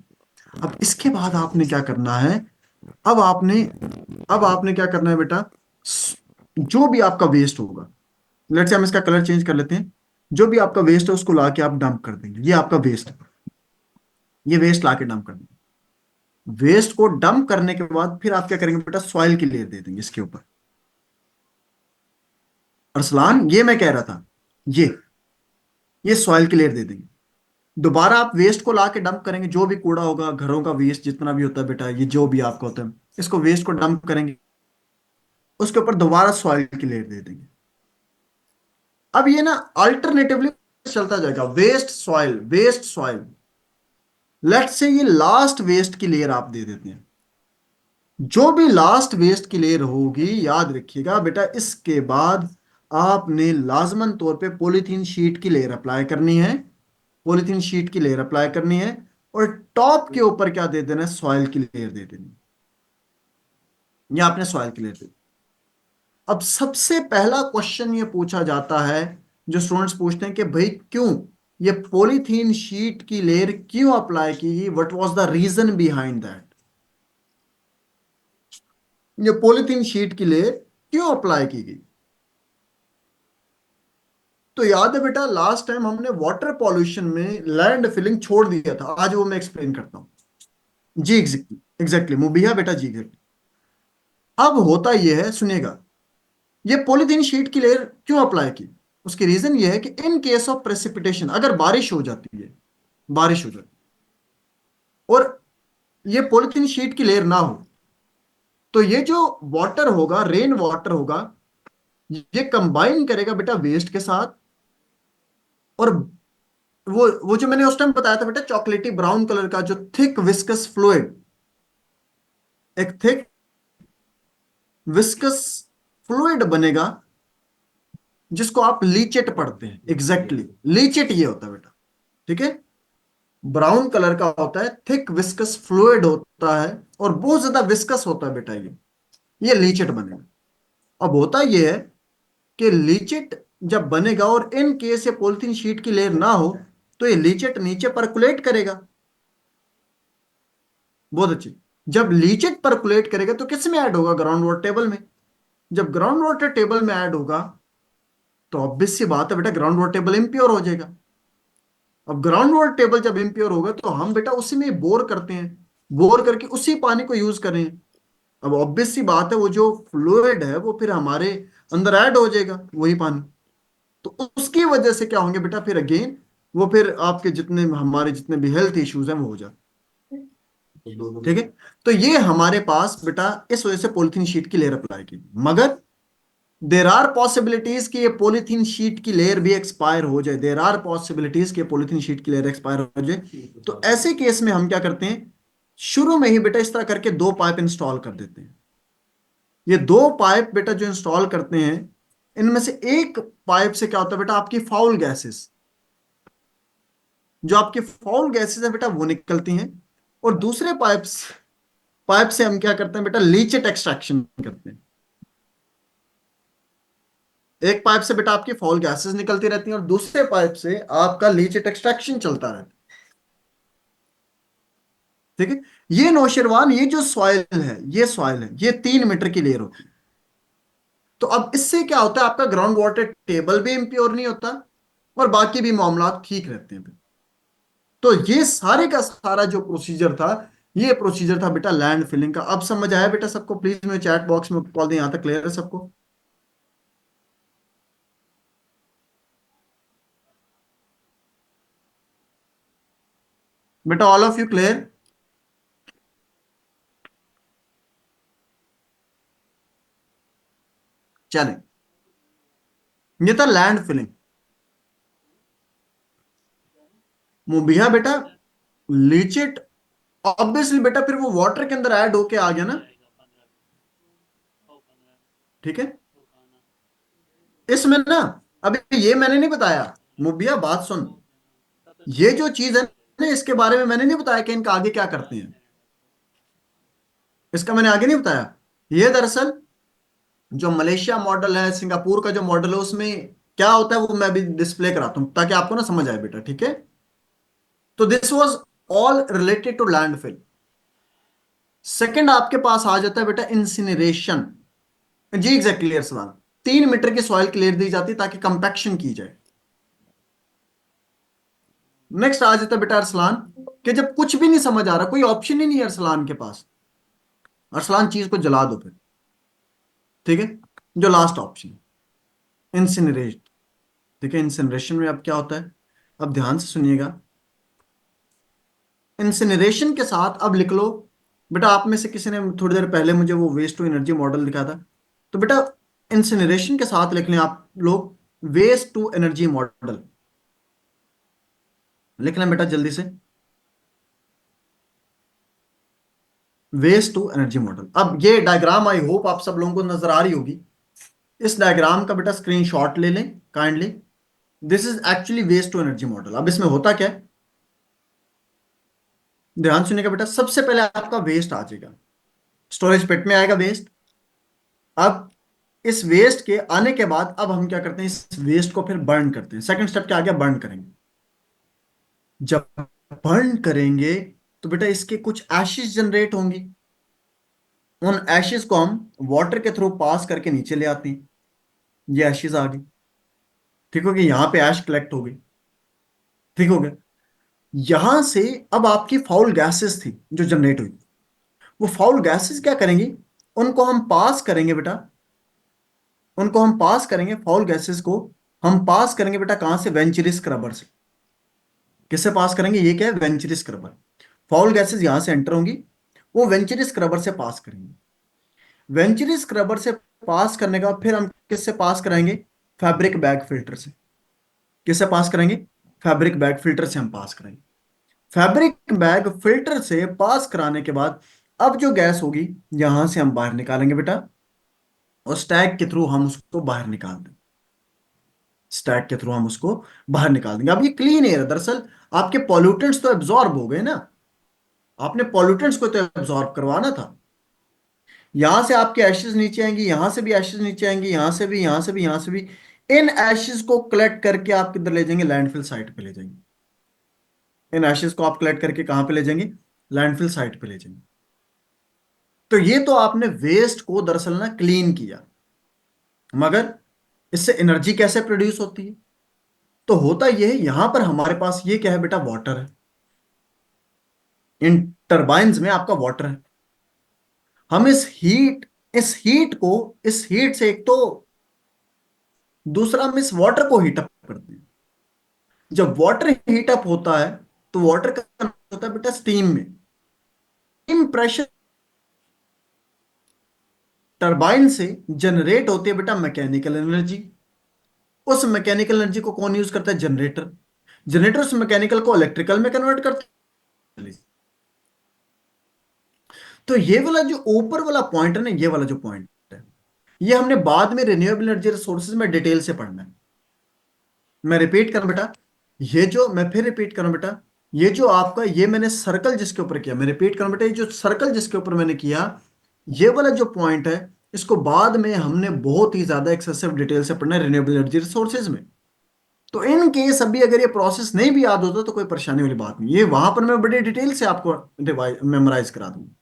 अब इसके बाद आपने क्या करना है, अब आपने क्या करना है बेटा, जो भी आपका वेस्ट होगा, लेट्स से हम इसका कलर चेंज कर लेते हैं, जो भी आपका वेस्ट है उसको लाके आप डंप कर देंगे। ये आपका वेस्ट है, ये वेस्ट लाके डंप कर देंगे। वेस्ट को डंप करने के बाद फिर आप क्या करेंगे बेटा, सॉइल की लेयर दे देंगे इसके ऊपर। अरसलान ये मैं कह रहा था, ये सॉइल की लेयर दे देंगे। दोबारा आप वेस्ट को लाके डंप करेंगे, जो भी कूड़ा होगा, घरों का वेस्ट जितना भी होता है बेटा, ये जो भी आपका होता है, इसको वेस्ट को डंप करेंगे, उसके ऊपर दोबारा सॉइल की लेयर दे देंगे। अब ये ना अल्टरनेटिवली चलता जाएगा, waste soil, waste soil. Let's say ये लास्ट वेस्ट की लेयर आप दे देते हैं, जो भी लास्ट वेस्ट की लेयर होगी, याद रखिएगा बेटा, इसके बाद आपने लाजमन तौर पे पॉलीथीन शीट की लेयर अप्लाई करनी है, पॉलीथीन शीट की लेयर अप्लाई करनी है, और टॉप के ऊपर क्या दे देना है, सॉइल की लेयर दे देनी है। ये आपने सॉइल की लेयर दे दी। अब सबसे पहला क्वेश्चन ये पूछा जाता है, जो स्टूडेंट्स पूछते हैं कि भाई क्यों ये पॉलीथीन शीट की लेयर क्यों अप्लाई की गई, what was the reason behind that, ये पॉलीथीन शीट की लेयर क्यों अप्लाई की गई। तो याद है बेटा, लास्ट टाइम हमने वाटर पॉल्यूशन में लैंड फिलिंग छोड़ दिया था, आज वो मैं एक्सप्लेन करता हूं। जी एग्जैक्टली मुबिया बेटा, जी एग्जैक्टली। अब होता यह है, सुनिएगा, ये पॉलीथीन शीट की लेयर क्यों अप्लाई की, उसकी रीजन ये है कि इन केस ऑफ प्रेसिपिटेशन, अगर बारिश हो जाती है, बारिश हो जाती और ये पॉलीथीन शीट की लेयर ना हो, तो ये जो वाटर होगा, रेन वाटर होगा, ये कंबाइन करेगा बेटा वेस्ट के साथ, और वो जो मैंने उस टाइम बताया था बेटा, चॉकलेटी ब्राउन कलर का जो थिक विस्कस फ्लूइड, एक थिक विस्कस फ्लूइड बनेगा, जिसको आप लीचेट पढ़ते हैं। एग्जैक्टली लीचेट ये होता है बेटा, ठीक है, ब्राउन कलर का होता है, थिक विस्कस फ्लूइड होता है, और बहुत ज्यादा विस्कस होता है बेटा, ये लीचेट बनेगा। अब होता यह है कि लीचेट जब बनेगा और इन केस ये पॉलिथीन शीट की लेयर ना हो, तो ये लीचेट नीचे परकुलेट करेगा। बहुत अच्छी, जब लीचेट परकुलेट करेगा तो किस में ऐड होगा, ग्राउंड वाटर टेबल में। जब ग्राउंड वाटर टेबल में ऐड होगा तो ऑब्वियस सी बात है बेटा, ग्राउंड वाटर टेबल इम्प्योर हो जाएगा। अब ग्राउंड वाटर टेबल जब इम्प्योर होगा तो हम बेटा उसी में बोर करते हैं, बोर करके उसी पानी को यूज करें। अब ऑब्वियस सी बात है वो जो फ्लूइड है वो फिर हमारे अंदर ऐड हो जाएगा वही पानी, तो उसकी वजह से क्या होंगे बेटा, फिर अगेन वो फिर आपके जितने हमारे जितने भी हेल्थ इश्यूज हैं वो हो जाते। ठीक है, तो ये हमारे पास बेटा इस वजह से पॉलिथीन शीट की लेयर अप्लाई की, मगर देर आर पॉसिबिलिटीज कि ये पॉलिथीन शीट की लेयर भी एक्सपायर हो जाए, देर आर पॉसिबिलिटीज कि पॉलिथीन शीट की लेयर एक्सपायर हो जाए। तो ऐसे केस में हम क्या करते हैं, शुरू में ही बेटा इस तरह करके 2 पाइप इंस्टॉल कर देते हैं। ये 2 पाइप बेटा जो इंस्टॉल करते हैं, इनमें से एक पाइप से क्या होता है बेटा, आपकी फाउल गैसेस, जो आपकी फाउल गैसेस है बेटा वो निकलती हैं, और दूसरे पाइप से हम क्या करते हैं बेटा, लीचेट एक्सट्रैक्शन करते हैं। एक पाइप से बेटा आपकी फाउल गैसेस निकलती रहती हैं और दूसरे पाइप से आपका लीचेट एक्सट्रैक्शन चलता रहता है। ठीक है, ये नौशरवान, ये जो सॉइल है, ये सॉइल है, ये 3 मीटर की लेयर होती है। तो अब इससे क्या होता है, आपका ग्राउंड वाटर टेबल भी इम्प्योर नहीं होता और बाकी भी मामला ठीक रहते हैं। तो ये सारे का सारा जो प्रोसीजर था, ये प्रोसीजर था बेटा लैंड फिलिंग का। अब समझ आया बेटा सबको? प्लीज मुझे चैट बॉक्स में कॉल दें, यहां तक क्लियर है सबको? बेटा ऑल ऑफ यू क्लियर? चलें, ये था लैंड फिलिंग। मुबिया बेटा लीचिट ऑब्वियसली बेटा फिर वो वाटर के अंदर ऐड होके आ गया ना। ठीक है, इसमें ना अभी ये मैंने नहीं बताया, मुबिया बात सुन, ये जो चीज है ना इसके बारे में मैंने नहीं बताया कि इनका आगे क्या करते हैं, इसका मैंने आगे नहीं बताया। ये दरअसल जो मलेशिया मॉडल है, सिंगापुर का जो मॉडल है, उसमें क्या होता है वो मैं भी डिस्प्ले कराता हूं ताकि आपको ना समझ आए बेटा। ठीक है, तो this was all related to landfill. Second आपके पास आ जाता है बेटा इंसिनरेशन। जी एग्जैक्टली अरसलान, 3 मीटर की सॉइल क्लियर दी जाती है ताकि कंपैक्शन की जाए। नेक्स्ट आ जाता है बेटा अरसलान कि जब कुछ भी नहीं समझ आ रहा, कोई ऑप्शन ही नहीं है अरसलान के पास, अरसलान चीज को जला दो फिर। ठीक है, जो लास्ट ऑप्शन इंसिनरेट। ठीक है, इंसिनरेशन में अब क्या होता है, अब ध्यान से सुनिएगा। इंसिनरेशन के साथ अब लिख लो बेटा, आप में से किसी ने थोड़ी देर पहले मुझे वो वेस्ट टू एनर्जी मॉडल दिखा था, तो बेटा इंसिनरेशन के साथ लिख लें आप लोग वेस्ट टू एनर्जी मॉडल, लिख लें बेटा जल्दी से, वेस्ट टू एनर्जी मॉडल। अब ये डायग्राम आई होप आप सब लोगों को नजर आ रही होगी। इस डायग्राम का बेटा स्क्रीनशॉट ले लें kindly. This is actually waste to energy model. अब इसमें होता क्या है, ध्यान सुनिएगा बेटा। सबसे पहले आपका वेस्ट आ जाएगा, स्टोरेज पिट में आएगा वेस्ट। अब इस वेस्ट के आने के बाद अब हम क्या करते हैं, इस वेस्ट को फिर बर्न करते हैं। सेकंड स्टेप क्या आ गया, बर्न करेंगे। जब बर्न करेंगे तो बेटा इसके कुछ एशेस जनरेट होंगी, उन एशेस को हम वाटर के थ्रू पास करके नीचे ले आते हैं। ये एशेस आ गई, ठीक हो गया, यहां पे ऐश कलेक्ट हो गई। ठीक हो गया, यहां से अब आपकी फाउल गैसेस थी जो जनरेट हुई, वो फाउल गैसेस क्या करेंगी, उनको हम पास करेंगे बेटा, उनको हम पास करेंगे, फाउल गैसेस को हम पास करेंगे बेटा कहां से, वेंचुरी स्क्रबर से। किससे पास करेंगे, ये क्या है, वेंचुरी स्क्रबर। फाउल गैसेस यहां से एंटर होंगी, वो वेंचुरी स्क्रबर से पास करेंगे। वेंचुरी स्क्रबर से पास करने का फिर हम किससे पास कराएंगे, फैब्रिक बैग फिल्टर से। किससे पास करेंगे, फैब्रिक बैग फिल्टर से हम पास करेंगे। फैब्रिक बैग फिल्टर से पास कराने के बाद अब जो गैस होगी यहां से हम बाहर निकालेंगे बेटा, और स्टैक के थ्रू हम उसको बाहर निकाल देंगे। स्टैक के थ्रू हम उसको बाहर निकाल देंगे। अब ये क्लीन एयर, दरअसल आपके पॉल्यूटेंट्स तो एब्जॉर्ब हो गए ना, आपने पॉल्यूटेंट्स को तो एब्जॉर्ब करवाना था। यहां से आपके एशेज नीचे आएंगी, यहां से भी एशेज नीचे आएंगी, यहां से भी, यहां से भी, यहां से भी। इन एशेज को कलेक्ट करके आप किधर ले जाएंगे, लैंडफिल साइट पे ले जाएंगे। इन एशेज को आप कलेक्ट करके कहां पे ले जाएंगे, लैंडफिल साइट पे ले जाएंगे। तो ये तो आपने वेस्ट को दरअसल ना क्लीन किया, मगर इससे एनर्जी कैसे प्रोड्यूस होती है, तो होता यह है, यहां पर हमारे पास ये क्या है बेटा, वाटर है। इन टरबाइन्स में आपका वाटर है। हम इस हीट से एक तो दूसरा हम इस वाटर को हीट अप करते हैं। जब वाटर हीट अप होता है तो वाटर का convert होता है बेटा स्टीम में। स्टीम प्रेशर टरबाइन से जनरेट होती है बेटा मैकेनिकल एनर्जी। उस मैकेनिकल एनर्जी को कौन यूज करता है, जनरेटर। जनरेटर उस मैकेनिकल को इलेक्ट्रिकल में कन्वर्ट करता है। तो ये वाला जो ऊपर वाला पॉइंट है ना, ये वाला जो पॉइंट है, ये हमने बाद में रिन्यूएबल एनर्जी रिसोर्सेज में डिटेल से पढ़ना है। मैं रिपीट करूं बेटा, मैं फिर रिपीट करूं बेटा, ये जो आपका ये मैंने सर्कल जिसके ऊपर किया, मैं रिपीट करूं बेटा, ये जो सर्कल जिसके ऊपर मैंने किया, ये वाला जो पॉइंट है, इसको बाद में हमने बहुत ही ज्यादा एक्सेसिव डिटेल से पढ़ना है रिन्यूएबल एनर्जी रिसोर्सेज में। तो इन केस अभी अगर ये प्रोसेस नहीं भी याद होता तो कोई परेशानी वाली बात नहीं, ये वहां पर मैं बड़ी डिटेल से आपको मेमोराइज करा दूंगा।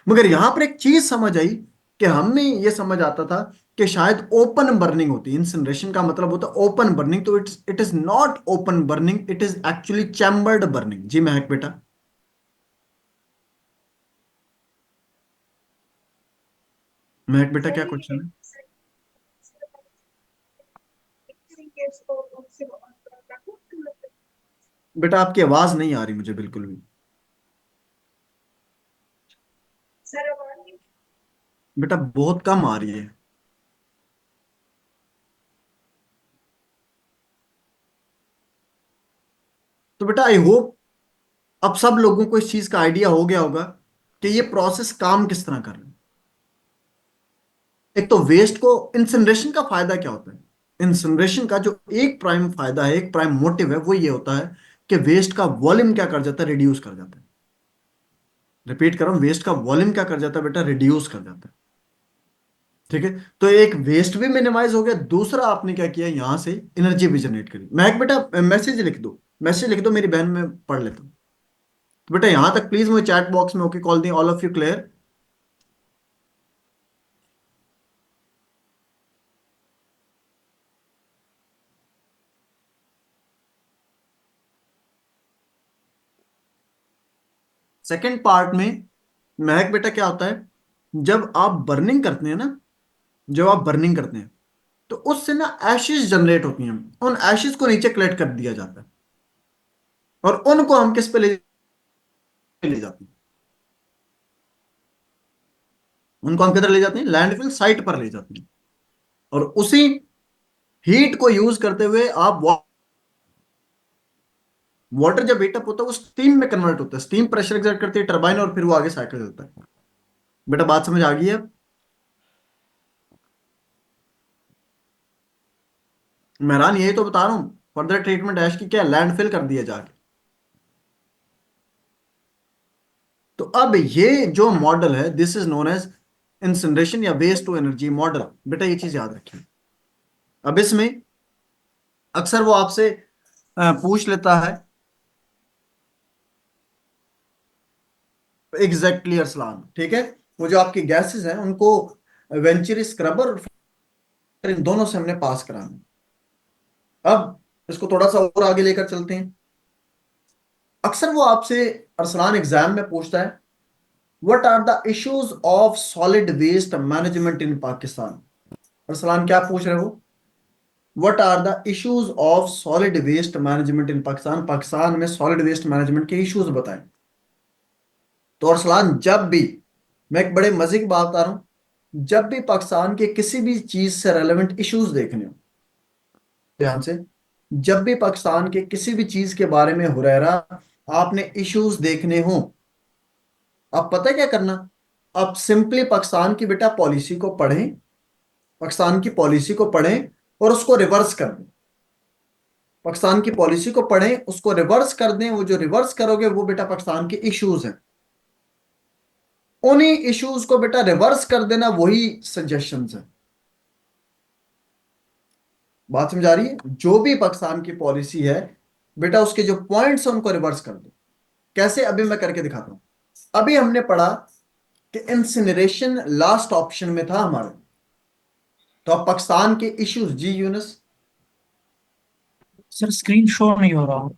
मगर यहां पर एक चीज समझ आई कि हमें ये समझ आता था कि शायद ओपन बर्निंग होती है। इंसिनरेशन का मतलब होता है ओपन बर्निंग, तो it is not open burning, it is actually chambered burning. जी महक बेटा, महक बेटा क्या क्वेश्चन है? बेटा आपकी आवाज नहीं आ रही मुझे बिल्कुल भी। बेटा बहुत कम आ रही है। तो बेटा आई होप अब सब लोगों को इस चीज का आइडिया हो गया होगा कि ये प्रोसेस काम किस तरह कर रहा है। एक तो वेस्ट को इंसिनरेशन का फायदा क्या होता है, इंसिनरेशन का जो एक प्राइम फायदा है, एक प्राइम मोटिव है, वो ये होता है कि वेस्ट का वॉल्यूम क्या कर जाता है, रिड्यूस कर जाता है। रिपीट कर रहा हूं, वेस्ट का वॉल्यूम क्या कर जाता है बेटा, रिड्यूस कर जाता है। ठीक है, तो एक वेस्ट भी मिनिमाइज हो गया, दूसरा आपने क्या किया, यहां से एनर्जी भी जनरेट करी। महक बेटा मैसेज लिख दो, मैसेज लिख दो, मेरी बहन मैं पढ़ लेता हूँ। तो बेटा यहां तक प्लीज मुझे चैट बॉक्स में okay call the, all of you clear. Second part में महक बेटा क्या होता है, जब आप बर्निंग करते हैं ना, जब आप बर्निंग करते हैं तो उससे ना एशेस जनरेट होती हैं। उन एशेस को नीचे कलेक्ट कर दिया जाता है और उनको हम किस पे ले जाते हैं, उनको हम किधर ले जाते हैं, लैंडफिल साइट पर ले जाते हैं। और उसी हीट को यूज करते हुए आप वाटर जब हीटअप होता है वो स्टीम में कन्वर्ट होता है, स्टीम प्रेशर एक्सर्ट करती है टरबाइन और फिर वो आगे साइकिल चलता है। बेटा बात समझ आ गई है? मेहरान यही तो बता रहा हूं, फर्दर ट्रीटमेंट ऐश की क्या, लैंडफिल कर दिया जाके। तो अब ये जो मॉडल है, this is known as incineration या वेस्ट टू एनर्जी मॉडल। बेटा ये चीज याद रखिए। अब इसमें अक्सर वो आपसे पूछ लेता है, एग्जैक्टली अरसलान, ठीक है, वो जो आपकी गैसेस हैं उनको वेंचुरी स्क्रबर और इन दोनों से हमने पास कराना। अब इसको थोड़ा सा और आगे लेकर चलते हैं। अक्सर वो आपसे अरसलान एग्जाम में पूछता है, what are the issues of solid waste management in Pakistan. Arsalan क्या पूछ रहे हो, what are the issues of solid waste management in Pakistan, Pakistan में सॉलिड वेस्ट मैनेजमेंट के इश्यूज बताएं। तो अरसलान जब भी, मैं एक बड़े मजे की बात बता रहा हूं, जब भी पाकिस्तान के किसी भी चीज से रेलेवेंट इश्यूज देखने हो, ध्यान से, जब भी पाकिस्तान के किसी भी चीज के बारे में हुरैरा आपने इश्यूज देखने हो, आप पता है क्या करना, आप सिंपली पाकिस्तान की बेटा पॉलिसी को पढ़ें, पाकिस्तान की पॉलिसी को पढ़ें और उसको रिवर्स कर दें। पाकिस्तान की पॉलिसी को पढ़ें, उसको रिवर्स कर दें। वो जो रिवर्स करोगे वो बेटा पाकिस्तान के इश्यूज हैं, उन्हीं इश्यूज को बेटा रिवर्स कर देना, वही सजेशंस हैं। बात समझ आ रही है? जो भी पाकिस्तान की पॉलिसी है बेटा, उसके जो पॉइंट्स हैं उनको रिवर्स कर दो। कैसे, अभी मैं करके दिखाता हूं। अभी हमने पढ़ा कि इंसिनरेशन लास्ट ऑप्शन में था हमारे, तो अब पाकिस्तान के इश्यूज, जी यूनुस, सर स्क्रीन शो नहीं हो रहा।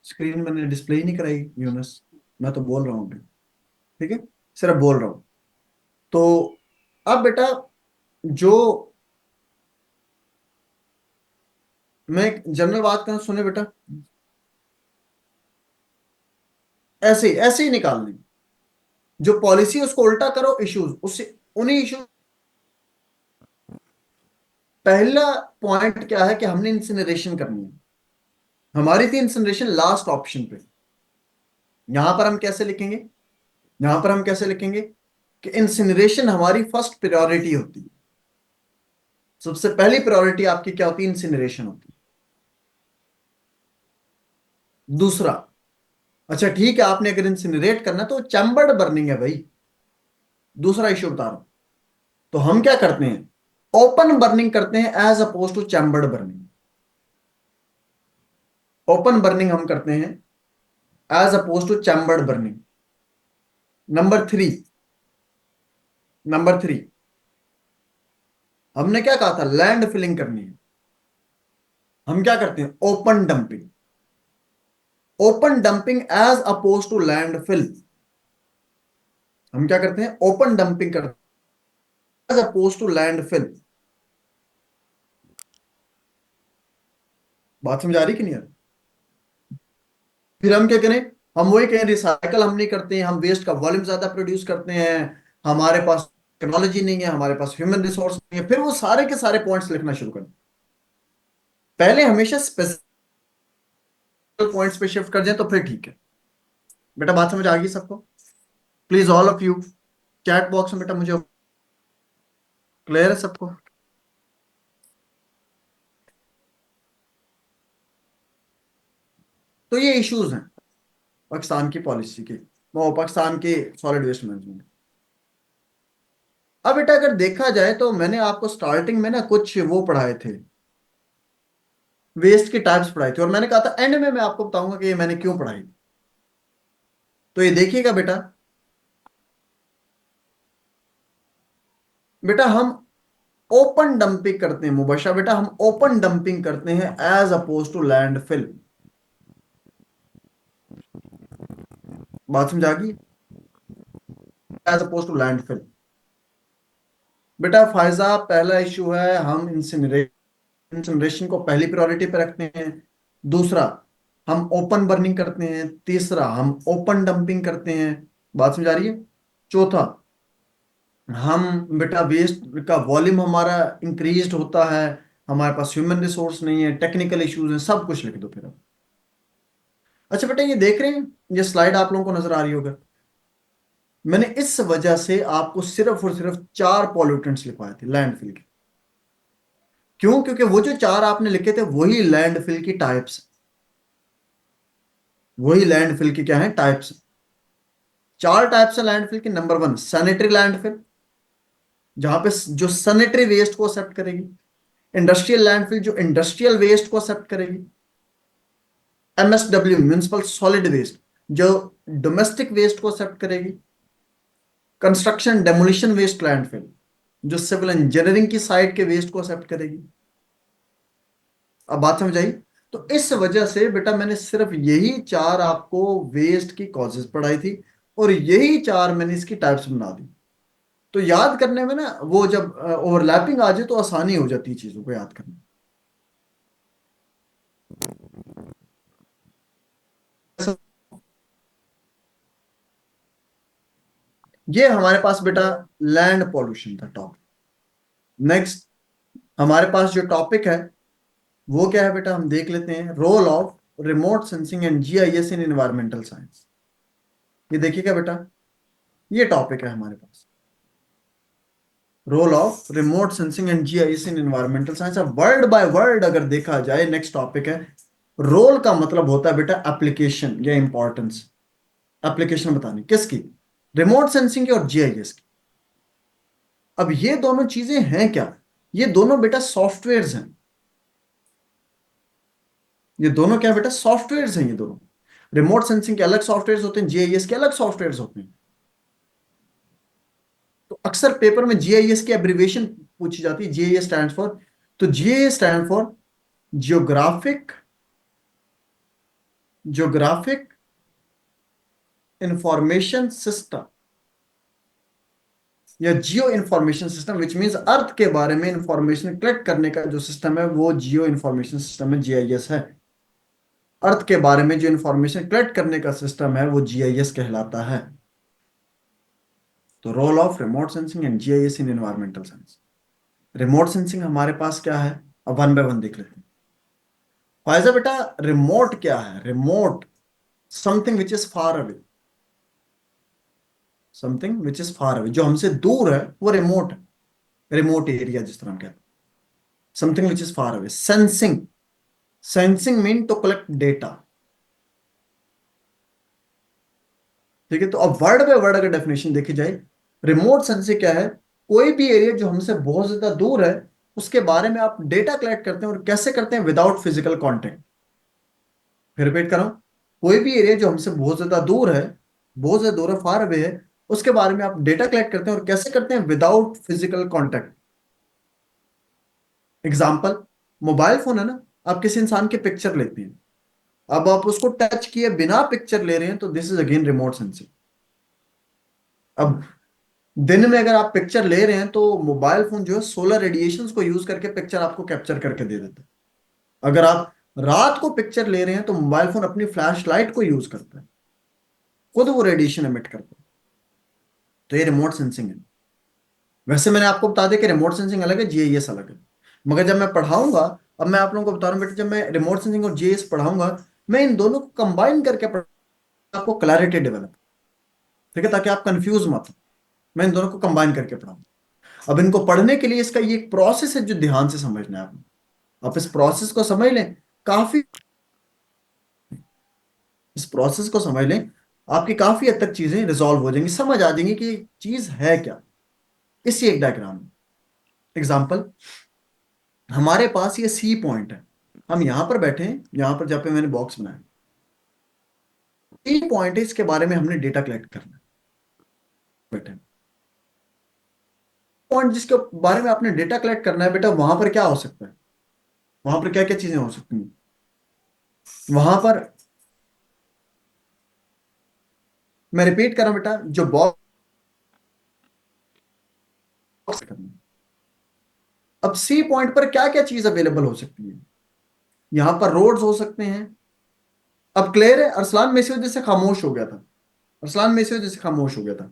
स्क्रीन मैंने डिस्प्ले ही नहीं कराई यूनस, मैं तो बोल रहा हूँ अभी, ठीक है, सिर्फ बोल रहा हूँ। तो अब बेटा जो मैं जनरल बात करूं, सुने बेटा, ऐसे ऐसे ही निकालने, जो पॉलिसी उसको उल्टा करो, इश्यूज उससे, उन्हीं इश्यूज। पहला पॉइंट क्या है कि हमने इंसिनरेशन करनी है, हमारी थी इंसिनरेशन लास्ट ऑप्शन पे। यहां पर हम कैसे लिखेंगे, यहां पर हम कैसे लिखेंगे कि इंसिनरेशन हमारी फर्स्ट प्रायोरिटी होती है, सबसे पहली प्रायोरिटी आपकी क्या होती है, इंसिनरेशन होती है। दूसरा, अच्छा ठीक है, आपने अगर इंसिनरेट करना है तो चैम्बर्ड बर्निंग है भाई, दूसरा इश्यू बता रहा हूं। तो हम क्या करते हैं, ओपन बर्निंग करते हैं as oppose to chambered burning. Open burning हम करते हैं as oppose to chambered burning. Number three हमने क्या कहा था, लैंड फिलिंग करनी है। हम क्या करते हैं, open dumping. Open dumping as oppose to land fill. हम क्या करते हैं, ओपन डंपिंग करते हैं as oppose to land fill. बात समझ आ रही कि नहीं आ रही? फिर हम क्या करें, हम वही कहें, रिसाइकल हम नहीं करते हैं, हम वेस्ट का वॉल्यूम ज्यादा प्रोड्यूस करते हैं, हमारे पास टेक्नोलॉजी नहीं है, हमारे पास ह्यूमन रिसोर्स नहीं है। फिर वो सारे के सारे पॉइंट्स लिखना शुरू करें। पहले हमेशा स्पेसिफिक पॉइंट्स पे शिफ्ट कर जाए तो फिर ठीक है। बेटा बात समझ आ गई सबको? Please all of you chat box में बेटा मुझे क्लियर है सबको? तो ये इश्यूज हैं पाकिस्तान की पॉलिसी के, वो पाकिस्तान के सॉलिड वेस्ट मैनेजमेंट। अब बेटा अगर देखा जाए तो मैंने आपको स्टार्टिंग में ना कुछ वो पढ़ाए थे, वेस्ट के टाइप्स पढ़ाए थे, और मैंने कहा था एंड में मैं आपको बताऊंगा कि ये मैंने क्यों पढ़ाई। तो ये देखिएगा बेटा, बेटा हम ओपन डंपिंग करते हैं मुबशा, बेटा हम ओपन डंपिंग करते हैं as oppose to land fill. बात समझ आ गई? As oppose to land fill. बेटा फायजा पहला इशू है, हम इंसिनरेशन को पहली प्रायोरिटी पे रखते हैं। दूसरा, हम ओपन बर्निंग करते हैं। तीसरा, हम ओपन डंपिंग करते हैं। बात समझ आ रही है? चौथा, हम बेटा वेस्ट का वॉल्यूम हमारा इंक्रीज होता है, हमारे पास ह्यूमन रिसोर्स नहीं है, टेक्निकल इश्यूज हैं, सब कुछ लिख दो फिर अब। अच्छा बेटा ये देख रहे हैं, ये स्लाइड आप लोगों को नजर आ रही होगा। मैंने इस वजह से आपको सिर्फ और सिर्फ 4 पॉल्यूटेंट्स लिखवाए थे लैंडफिल के। क्यों? क्योंकि वो जो 4 आपने लिखे थे वही लैंडफिल की टाइप्स, वही लैंडफिल की क्या है, टाइप्स। 4 टाइप्स है लैंडफिल की। नंबर 1 सैनिटरी लैंडफिल, जहां पे जो सैनिटरी वेस्ट को एक्सेप्ट करेगी। इंडस्ट्रियल लैंडफिल, जो इंडस्ट्रियल वेस्ट को एक्सेप्ट करेगी। MSW म्यूनिसिपल सॉलिड वेस्ट, जो डोमेस्टिक वेस्ट को एक्सेप्ट करेगी। कंस्ट्रक्शन डेमोलिशन वेस्ट लैंडफिल, जो सिविल इंजीनियरिंग की साइड के वेस्ट को एक्सेप्ट करेगी। अब बात समझ आई? तो इस वजह से बेटा मैंने सिर्फ यही 4 आपको वेस्ट की कॉजेज पढ़ाई थी, और यही 4 मैंने इसकी टाइप्स बना दी। तो याद करने में ना, वो जब ओवरलैपिंग आ जाए तो आसानी हो जाती है चीजों को याद करने। ये हमारे पास बेटा लैंड पॉल्यूशन था टॉपिक। नेक्स्ट हमारे पास जो टॉपिक है वो क्या है बेटा, हम देख लेते हैं, role of remote sensing and GIS in environmental science. ये देखिएगा बेटा, ये टॉपिक है हमारे पास, role of remote sensing and GIS in environmental science. अब वर्ड बाय वर्ड अगर देखा जाए, नेक्स्ट टॉपिक है, रोल का मतलब होता है बेटा एप्लीकेशन या इंपॉर्टेंस। एप्लीकेशन बतानी किसकी, रिमोट सेंसिंग की और GIS की। अब ये दोनों चीजें हैं क्या, ये दोनों बेटा सॉफ्टवेयर्स हैं। ये दोनों क्या बेटा, सॉफ्टवेयर्स हैं। ये दोनों, रिमोट सेंसिंग के अलग सॉफ्टवेयर्स होते हैं, GIS के अलग सॉफ्टवेयर्स होते हैं। तो अक्सर पेपर में GIS की एब्रिविएशन पूछी जाती है, GIS स्टैंड फॉर, तो GIS stand for geographic geographic information system या geo information system, which means earth के बारे में इंफॉर्मेशन कलेक्ट करने का जो सिस्टम है वो जियो इंफॉर्मेशन सिस्टम है, जीआईएस है। अर्थ के बारे में जो इंफॉर्मेशन कलेक्ट करने का सिस्टम है वो जीआईएस कहलाता है। तो role of remote sensing and GIS in environmental science. Remote sensing हमारे पास क्या है, अब वन बाय वन देख लेते हैं। फायजा बेटा, रिमोट क्या है? Remote something which is far away, something which is far away, जो हमसे दूर है वो रिमोट है, रिमोट एरिया जिस तरह हम कहते हैं, something which is far away. Sensing, sensing mean to collect data, ठीक है। तो अब वर्ड बाय वर्ड अगर डेफिनेशन देखी जाए, रिमोट सेंसिंग क्या है? कोई भी एरिया जो हमसे बहुत ज्यादा दूर है उसके बारे में आप डेटा कलेक्ट करते हैं, और कैसे करते हैं? Without physical contact. फिर रिपीट कर रहा हूं, कोई भी एरिया जो हमसे बहुत ज्यादा दूर है, बहुत ज्यादा दूर है, फार अवे है, उसके बारे में आप डेटा कलेक्ट करते हैं, और कैसे करते हैं? Without physical contact. Example, mobile phone है ना, आप किसी इंसान की पिक्चर लेते हैं, अब आप उसको टच किए बिना पिक्चर ले रहे हैं, तो this is again remote sensing. अब दिन में अगर आप पिक्चर ले रहे हैं तो मोबाइल फोन जो है सोलर रेडिएशंस को यूज करके पिक्चर आपको कैप्चर करके दे देता है। अगर आप रात को पिक्चर ले रहे हैं तो मोबाइल फोन अपनी फ्लैश लाइट को यूज करता है, खुद वो रेडिएशन एमिट करता है। तो ये रिमोट सेंसिंग है। वैसे मैंने आपको बता दिया कि रिमोट सेंसिंग अलग है, जीआईएस अलग है, मगर जब मैं पढ़ाऊंगा, अब मैं आप लोगों को बता रहा हूं बेटा, जब मैं रिमोट सेंसिंग और जीआईएस पढ़ाऊंगा, मैं इन दोनों को कंबाइन करके आपको क्लैरिटी डेवलप, ठीक है, ताकि आप कंफ्यूज मत हो। मैं इन दोनों को कंबाइन करके पढ़ाऊंगा। अब इनको पढ़ने के लिए इसका ये एक प्रोसेस है जो ध्यान से समझना है आपने। आप इस प्रोसेस को समझ लें, काफी इस प्रोसेस को समझ लें, आपकी काफी हद तक चीजें रिजॉल्व हो जाएंगी, समझ आ जाएंगी कि चीज है क्या। इसी एक डायग्राम में एग्जांपल, हमारे पास ये सी पॉइंट है, हम यहां पर बैठे हैं, यहां पर जहां पे मैंने बॉक्स बनाया, सी पॉइंट है, इसके बारे में हमने डेटा कलेक्ट करना है। बैठे पॉइंट जिसके बारे में आपने डेटा कलेक्ट करना है बेटा, वहां पर क्या हो सकता है? वहां पर क्या क्या चीजें हो सकती हैं? वहां पर मैं रिपीट कर रहा हूं बेटा, जो बॉक्स करना, अब सी पॉइंट पर क्या क्या चीज अवेलेबल हो सकती है? यहां पर रोड्स हो सकते हैं। अब क्लियर है? अरसलान में इसी वजह से खामोश हो गया था, अरसलान में इसी वजह से खामोश हो गया था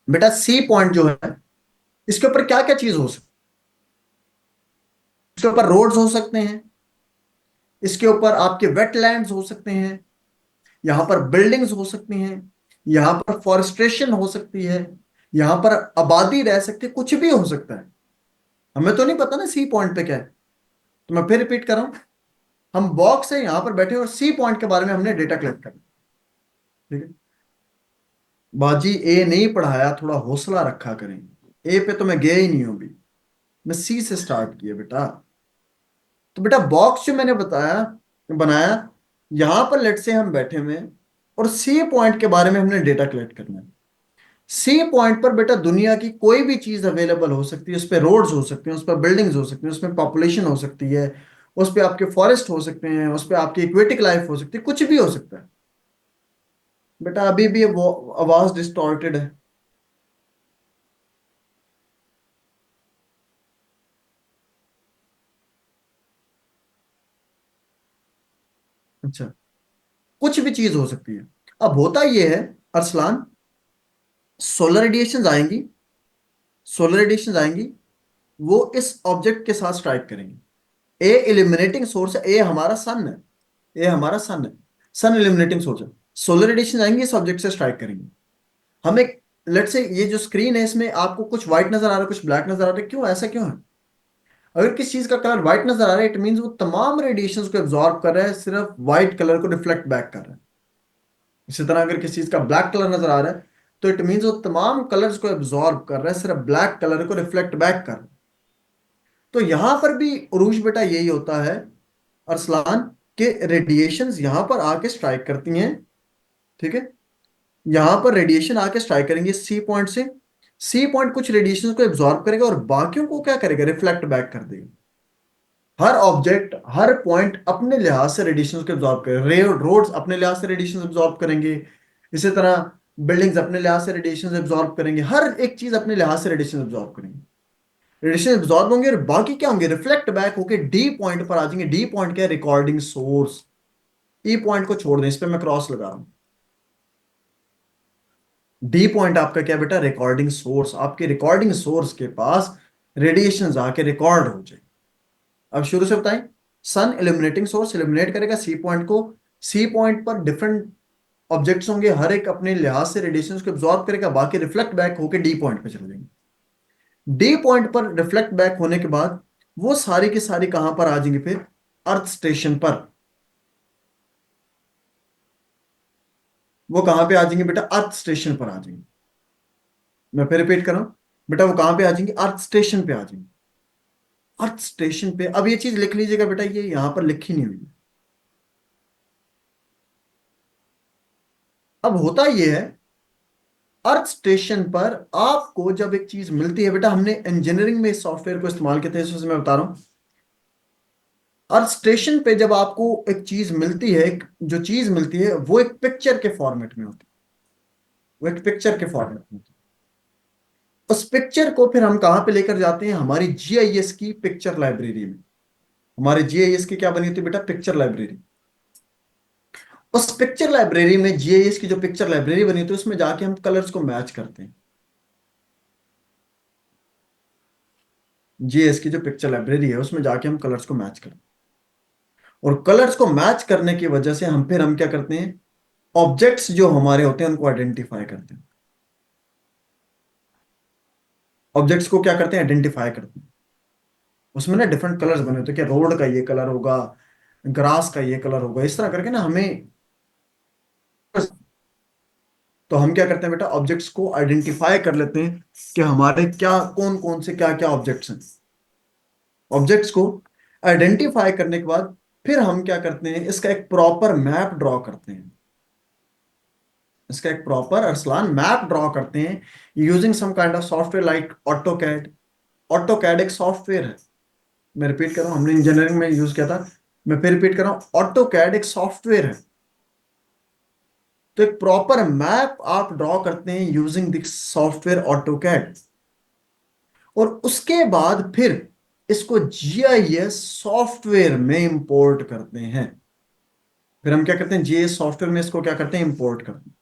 बेटा। सी पॉइंट जो है, इसके ऊपर क्या क्या चीज हो सकती है? इसके ऊपर रोड्स हो सकते हैं, इसके ऊपर आपके वेटलैंड्स हो सकते हैं, यहां पर बिल्डिंग्स हो सकती हैं, यहां पर फॉरेस्ट्रेशन हो सकती है, यहां पर आबादी रह सकती है, कुछ भी हो सकता है। हमें तो नहीं पता ना सी पॉइंट पे क्या है। तो मैं फिर रिपीट कर रहा हूं, हम बॉक्स है, यहां पर बैठे और सी पॉइंट के बारे में हमने डेटा कलेक्ट करना, ठीक है। बाजी ए नहीं पढ़ाया, थोड़ा हौसला रखा करें, ए पे तो मैं गया ही नहीं हूं अभी, मैं सी से स्टार्ट किया बेटा। तो बेटा बॉक्स जो मैंने बनाया, यहां पर लेट से हम बैठे हुए हैं, और सी पॉइंट के बारे में हमने डेटा कलेक्ट करना है। सी पॉइंट पर बेटा दुनिया की कोई भी चीज अवेलेबल हो सकती है, उस पर रोड्स हो सकते हैं, उस पर बिल्डिंग्स हो सकती हैं, उसमें पॉपुलेशन हो सकती है, उस पर आपके फॉरेस्ट हो सकते हैं, उस पर आपकी एक्वेटिक लाइफ हो सकती है, कुछ भी हो सकता है। बेटा अभी भी वो आवाज डिस्टॉर्टेड है। अच्छा, कुछ भी चीज हो सकती है। अब होता यह है अरसलान, सोलर रेडिएशंस आएंगी, सोलर रेडिएशंस आएंगी, वो इस ऑब्जेक्ट के साथ स्ट्राइक करेंगे। ए इल्यूमिनेटिंग सोर्स है, ए हमारा सन है, ए हमारा सन है, सन इल्यूमिनेटिंग सोर्स है। सोलर रेडिएशन आएंगे, इस ऑब्जेक्ट से स्ट्राइक करेंगे। हम एक लेट से, ये जो स्क्रीन है इसमें आपको कुछ व्हाइट नजर आ रहा है, कुछ ब्लैक नजर आ रहा है, क्यों ऐसा क्यों है? अगर किसी चीज का कलर व्हाइट नजर आ रहा है, इट मींस वो तमाम रेडिएशंस को एब्जॉर्ब कर रहा है, सिर्फ व्हाइट कलर को रिफ्लेक्ट बैक कर रहा है। इसी तरह अगर किसी चीज का ब्लैक कलर नजर आ रहा है, तो इट मींस वो तमाम कलर्स को एब्जॉर्ब कर रहा है, सिर्फ ब्लैक कलर को रिफ्लेक्ट बैक कर रहा है। तो यहां पर भी उरूज बेटा यही होता है अरसलान, के रेडिएशंस यहां पर आके स्ट्राइक करती हैं, ठीक है। यहां पर रेडिएशन आके स्ट्राइक करेंगे सी पॉइंट से, सी पॉइंट कुछ रेडिएशन को एब्जॉर्ब करेगा और बाकियों को क्या करेगा? रिफ्लेक्ट बैक कर देगा। हर ऑब्जेक्ट, हर पॉइंट अपने लिहाज से रेडिएशन को एब्जॉर्ब करेंगे। रोड्स अपने लिहाज से रेडिएशन एब्जॉर्ब करेंगे, इसी तरह बिल्डिंग्स अपने लिहाज से रेडिएशन एब्जॉर्ब करेंगे, हर एक चीज अपने लिहाज से रेडिएशन एब्जॉर्ब करेंगे। रेडिएशन एब्जॉर्ब होंगे और बाकी क्या होंगे, रिफ्लेक्ट बैक होके डी पॉइंट पर आ जाएंगे। डी पॉइंट क्या है, रिकॉर्डिंग सोर्स। ई पॉइंट को छोड़ दें, इस पे मैं क्रॉस लगा रहा हूं। डी पॉइंट आपका क्या बेटा, रिकॉर्डिंग सोर्स। आपके रिकॉर्डिंग सोर्स के पास रेडिएशन आके रिकॉर्ड हो जाए। अब शुरू से बताएं, सन इल्यूमिनेटिंग सोर्स इल्यूमिनेट करेगा सी पॉइंट को। सी पॉइंट पर डिफरेंट ऑब्जेक्ट्स होंगे, हर एक अपने लिहाज से रेडिएशन को एब्जॉर्ब करेगा, बाकी रिफ्लेक्ट बैक होकर डी पॉइंट पे चले जाएंगे। डी पॉइंट पर रिफ्लेक्ट बैक होने के बाद वो सारी की सारी कहां पर आ जाएंगे, फिर अर्थ स्टेशन पर। वो कहां पे आ जाएंगे बेटा, अर्थ स्टेशन पर आ जाएंगे। मैं फिर रिपीट कर रहा हूं बेटा, वो कहां पे आ जाएंगे, अर्थ स्टेशन पे आ जाएंगे। अर्थ स्टेशन पे, अब ये चीज लिख लीजिएगा बेटा, ये यहां पर लिखी नहीं हुई है। अब होता ये है, अर्थ स्टेशन पर आपको जब एक चीज मिलती है बेटा, हमने इंजीनियरिंग में इस सॉफ्टवेयर को इस्तेमाल किया था, इसमें मैं बता रहा हूं। अर्थ स्टेशन पे जब आपको एक चीज मिलती है, जो चीज मिलती है वो एक पिक्चर के फॉर्मेट में होती है। वो एक पिक्चर के फॉर्मेट में होती है। उस पिक्चर को फिर हम कहां पे लेकर जाते हैं, हमारी जीआईएस की पिक्चर लाइब्रेरी में। हमारे जीआईएस की क्या बनी होती है बेटा, पिक्चर लाइब्रेरी। उस पिक्चर लाइब्रेरी में, जीआईएस की जो पिक्चर लाइब्रेरी बनी होती है, उसमें जाके हम कलर्स को मैच करते हैं। जीआईएस की जो पिक्चर लाइब्रेरी है उसमें जाके हम कलर्स को मैच करते हैं, और कलर्स को मैच करने की वजह से हम क्या करते हैं, ऑब्जेक्ट्स जो हमारे होते हैं उनको आइडेंटिफाई करते हैं। ऑब्जेक्ट्स को क्या करते हैं, आइडेंटिफाई करते हैं। उसमें ना डिफरेंट कलर्स बने होते हैं, क्या रोड का ये कलर होगा, ग्रास का ये कलर होगा, इस तरह करके ना हमें। तो हम क्या करते हैं बेटा, ऑब्जेक्ट्स को आइडेंटिफाई कर लेते हैं कि हमारे क्या, कौन कौन से क्या क्या ऑब्जेक्ट्स हैं। ऑब्जेक्ट्स को आइडेंटिफाई करने के बाद फिर हम क्या करते हैं, इसका एक प्रॉपर मैप ड्रॉ करते हैं। इसका एक प्रॉपर अरसलान मैप ड्रॉ करते हैं using some kind of software like AutoCAD. AutoCAD एक सॉफ्टवेयर है, मैं रिपीट कर रहा हूं, हमने इंजीनियरिंग में यूज किया था, मैं फिर रिपीट कर रहा हूं, ऑटोकैड एक सॉफ्टवेयर है। तो एक प्रॉपर मैप आप ड्रॉ करते हैं यूजिंग दिस सॉफ्टवेयर ऑटोकैड, और उसके बाद फिर इसको जीआईएस सॉफ्टवेयर में इंपोर्ट करते हैं। फिर हम क्या करते हैं, जीआईएस सॉफ्टवेयर में इसको क्या करते हैं, इंपोर्ट करते हैं,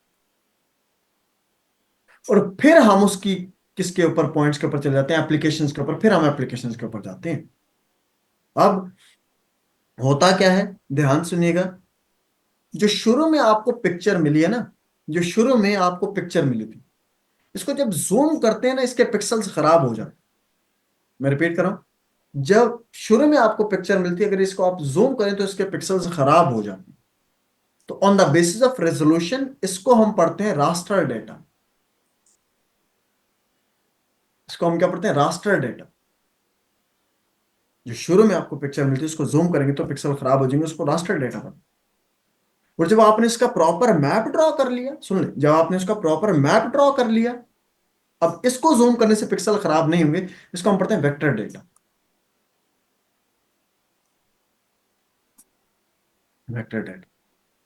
और फिर हम उसकी किसके ऊपर, पॉइंट्स के ऊपर चले जाते हैं, एप्लीकेशंस के ऊपर। फिर हम एप्लीकेशंस के ऊपर जाते हैं। अब होता क्या है, ध्यान सुनिएगा, जो शुरू में आपको पिक्चर मिली है ना, जो शुरू में आपको पिक्चर मिली थी, इसको जब जूम करते हैं ना, इसके पिक्सल्स खराब हो जाते हैं। मैं रिपीट कर रहा हूं, जब शुरू में आपको पिक्चर मिलती है, अगर इसको आप जूम करें तो इसके पिक्सल्स खराब हो जाते हैं। तो on the basis of resolution इसको हम पढ़ते हैं रास्टर डेटा। इसको हम क्या पढ़ते हैं, रास्टर डेटा। जो शुरू में आपको पिक्चर मिलती है, उसको जूम करेंगे तो पिक्सल खराब हो जाएंगे, उसको रास्टर डेटा पढ़ते हैं। और जब आपने इसका प्रॉपर मैप ड्रॉ कर लिया, सुन ले, जब आपने इसका प्रॉपर मैप ड्रॉ कर लिया, अब इसको जूम करने से पिक्सल खराब नहीं होंगे, इसको हम पढ़ते हैं वेक्टर डेटा। वेक्टर डेटा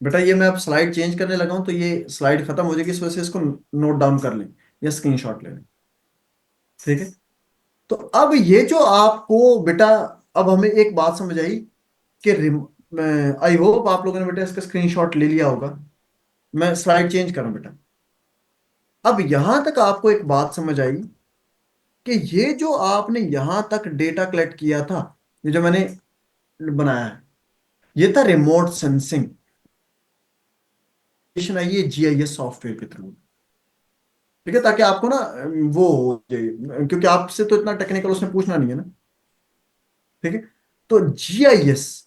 बेटा, ये मैं अब स्लाइड चेंज करने लगा हूं, तो ये स्लाइड खत्म हो जाएगी, इस वजह से इसको नोट डाउन कर लें या स्क्रीनशॉट ले लें, ठीक है। तो अब ये जो आपको बेटा, अब हमें एक बात समझ आई कि आई होप आप लोगों ने बेटा इसका स्क्रीनशॉट ले लिया होगा। मैं स्लाइड चेंज करूं बेटा। अब यहां तक आपको एक बात समझ आई कि ये जो आपने यहां तक डेटा कलेक्ट किया था, ये जो मैंने बनाया है, ये था रिमोट सेंसिंग। आई है जीआईएस सॉफ्टवेयर के थ्रू, ठीक है, ताकि आपको ना वो हो जाए, क्योंकि आपसे तो इतना टेक्निकल उसने पूछना नहीं है ना, ठीक है। तो जीआईएस,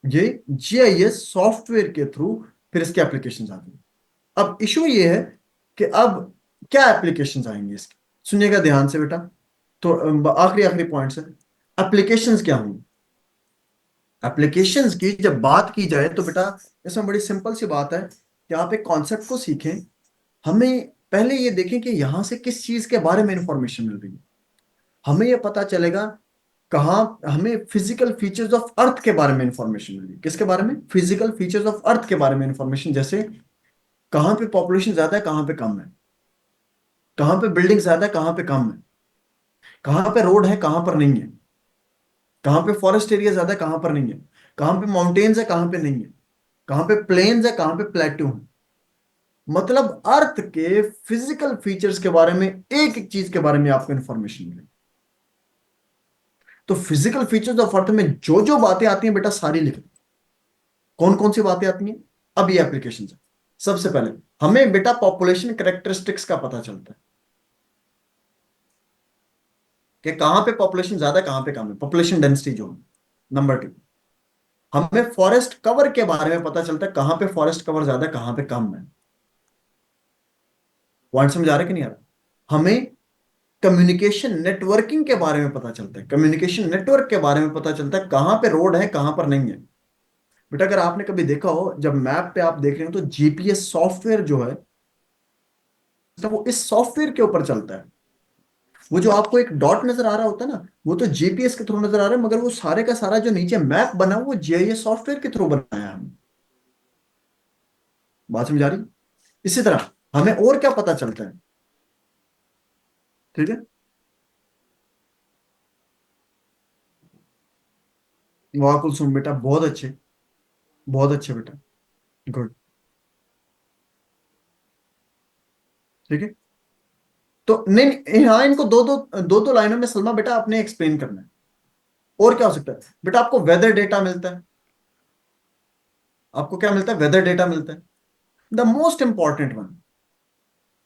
ये जीआईएस सॉफ्टवेयर के थ्रू फिर इसके एप्लीकेशन आती है। अब इशू ये है कि अब क्या एप्लीकेशन आएंगे इसके, सुनिएगा ध्यान से बेटा। तो आखिरी पॉइंट है, एप्लीकेशंस क्या होंगी। एप्लीकेशंस की जब बात की जाए तो बेटा इसमें बड़ी सिंपल सी बात है कि आप एक कॉन्सेप्ट को सीखें। हमें पहले ये देखें कि यहां से किस चीज के बारे में इंफॉर्मेशन मिल रही है। हमें यह पता चलेगा कहाँ हमें फिजिकल फीचर्स ऑफ अर्थ के बारे में इंफॉर्मेशन मिली, किसके बारे में, फिजिकल फीचर्स ऑफ अर्थ के बारे में इंफॉर्मेशन, जैसे कहाँ पे पॉपुलेशन ज्यादा है कहाँ पे कम है, कहाँ पे बिल्डिंग ज्यादा है कहाँ पे कम है, कहाँ पे रोड है कहाँ पर नहीं है, कहाँ पे फॉरेस्ट एरिया ज्यादा है कहाँ पर नहीं है, कहाँ पे माउंटेन्स है कहाँ पे नहीं है, कहाँ पे प्लेन्स है कहाँ पे प्लेट्यू है। मतलब अर्थ के फिजिकल फीचर्स के बारे में एक एक चीज के बारे में आपको इंफॉर्मेशन मिलेगी। तो फिजिकल फीचर्स ऑफ अर्थ में जो जो बातें आती हैं बेटा सारी लिख लो। कौन कौन सी बातें आती हैं, अब ये एप्लीकेशन है। सबसे पहले हमें बेटा पॉपुलेशन कैरेक्टरिस्टिक्स का पता चलता है कि कहां पे पॉपुलेशन ज्यादा कहां पे कम है, पॉपुलेशन डेंसिटी जो है। नंबर 2, हमें फॉरेस्ट कवर के बारे में पता चलता है कहां पे फॉरेस्ट कवर ज्यादा है कहां पे कम है। पॉइंट समझ आ रहा है कि नहीं आ रहा। हमें कम्युनिकेशन नेटवर्किंग के बारे में पता चलता है, कम्युनिकेशन नेटवर्क के बारे में पता चलता है कहां पे रोड है कहां पर नहीं है। बेटा अगर आपने कभी देखा हो, जब मैप पे आप देख रहे हो तो जीपीएस सॉफ्टवेयर जो है तो वो इस सॉफ्टवेयर के ऊपर चलता है। वो जो आपको एक डॉट नजर आ रहा होता है ना, वो तो जीपीएस के थ्रू नजर आ रहा है, मगर वो सारे का सारा जो नीचे मैप बना हुआ वो जीआईएस सॉफ्टवेयर के थ्रू बनाया है हमने। बात समझ आ रही। इसी तरह हमें और क्या पता चलता है, ठीक है। वाह कुलसुम बेटा बहुत अच्छे, बहुत अच्छे बेटा, गुड, ठीक है। तो नहीं हाँ, इनको दो दो लाइनों में सलमा बेटा आपने एक्सप्लेन करना है। और क्या हो सकता है बेटा, आपको वेदर डेटा मिलता है, आपको क्या मिलता है, वेदर डेटा मिलता है। The most important one,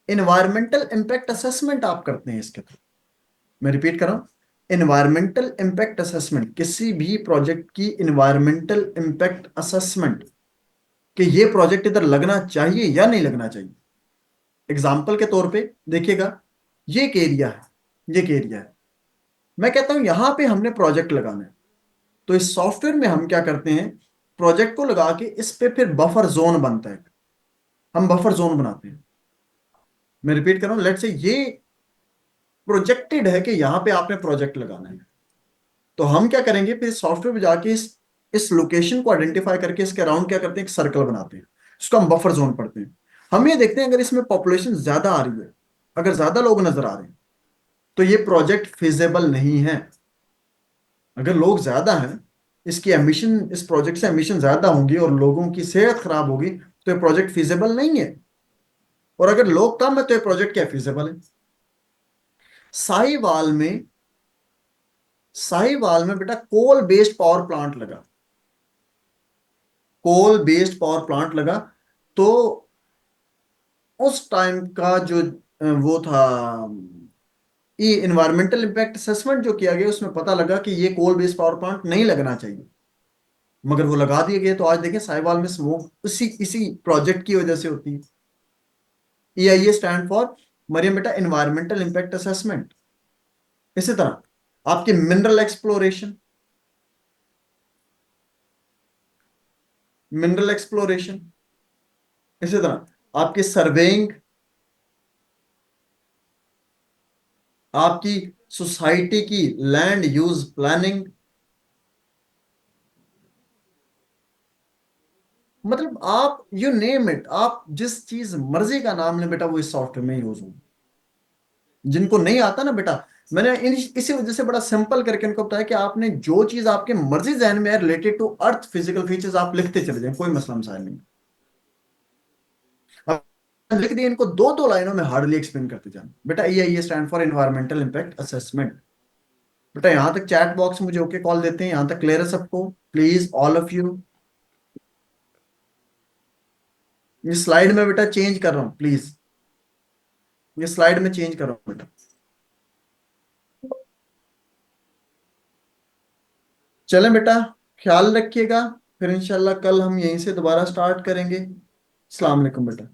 environmental impact assessment आप करते हैं इसके थ्रू। मैं रिपीट कर रहा हूं, इन्वायरमेंटल इंपैक्ट असेसमेंट, किसी भी प्रोजेक्ट की इन्वायरमेंटल इंपैक्ट असेसमेंट कि ये प्रोजेक्ट इधर लगना चाहिए या नहीं लगना चाहिए। एग्जाम्पल के तौर पे देखिएगा, ये एक एरिया है, ये एक एरिया है, मैं कहता हूं यहां पे हमने प्रोजेक्ट लगाना है, तो इस सॉफ्टवेयर में हम क्या करते हैं, प्रोजेक्ट को लगा के इस पे फिर बफर जोन बनता है, हम बफर जोन बनाते हैं। मैं रिपीट कर रहा हूं, लेट से ये प्रोजेक्टेड है कि यहां पे आपने प्रोजेक्ट लगाना है, तो हम क्या करेंगे, फिर सॉफ्टवेयर में जाके इस लोकेशन को आइडेंटिफाई करके इसके अराउंड क्या करते हैं, एक सर्कल बनाते हैं, इसको हम बफर जोन पढ़ते हैं। हम ये देखते हैं अगर इसमें पॉपुलेशन ज्यादा आ रही है, अगर ज्यादा लोग नजर आ रहे हैं तो ये प्रोजेक्ट फिजिबल नहीं है। अगर लोग ज्यादा हैं, इसकी एमिशन, इस प्रोजेक्ट से एमिशन ज्यादा होंगी और लोगों की सेहत खराब होगी तो ये प्रोजेक्ट फिजिबल नहीं है। और अगर लोग कम है तो ये प्रोजेक्ट क्या फिजिबल है। साहिवाल में, साहिवाल में बेटा कोल बेस्ड पावर प्लांट लगा, कोल बेस्ड पावर प्लांट लगा, तो उस टाइम का जो वो था, ये इन्वायरमेंटल इंपैक्ट असेसमेंट जो किया गया उसमें पता लगा कि ये कोल बेस्ड पावर प्लांट नहीं लगना चाहिए, मगर वो लगा दिए गए। तो आज देखें साहिवाल में स्मोक इसी इसी प्रोजेक्ट की वजह से होती है। EIA स्टैंड फॉर मरियम बेटा इन्वायरमेंटल इंपैक्ट असेसमेंट। इसी तरह आपकी मिनरल एक्सप्लोरेशन, मिनरल एक्सप्लोरेशन, इसी तरह आपकी सर्वेइंग, आपकी सोसाइटी की लैंड यूज प्लानिंग, मतलब आप यू नेम इट, आप जिस चीज मर्जी का नाम लें बेटा वो इस सॉफ्टवेयर में यूज होगा। जिनको नहीं आता ना बेटा, मैंने इसी वजह से बड़ा सिंपल करके इनको बताया कि आपने जो चीज आपके मर्जी जहन में है related to earth physical features आप लिखते चले जाएं, कोई मसला मसाइल नहीं। अब लिख दिए, इनको दो दो लाइनों में हार्डली एक्सप्लेन करते जाना बेटा। EIA stand for environmental impact assessment. बेटा यहां तक चैट बॉक्स मुझे ओके कॉल देते हैं, यहां तक क्लियर है सबको, प्लीज ऑल ऑफ यू। ये स्लाइड में बेटा चेंज कर रहा हूं प्लीज, ये स्लाइड में चेंज कर रहा हूं बेटा। चलें बेटा, ख्याल रखिएगा, फिर इंशाल्लाह कल हम यहीं से दोबारा स्टार्ट करेंगे। अस्सलाम वालेकुम बेटा।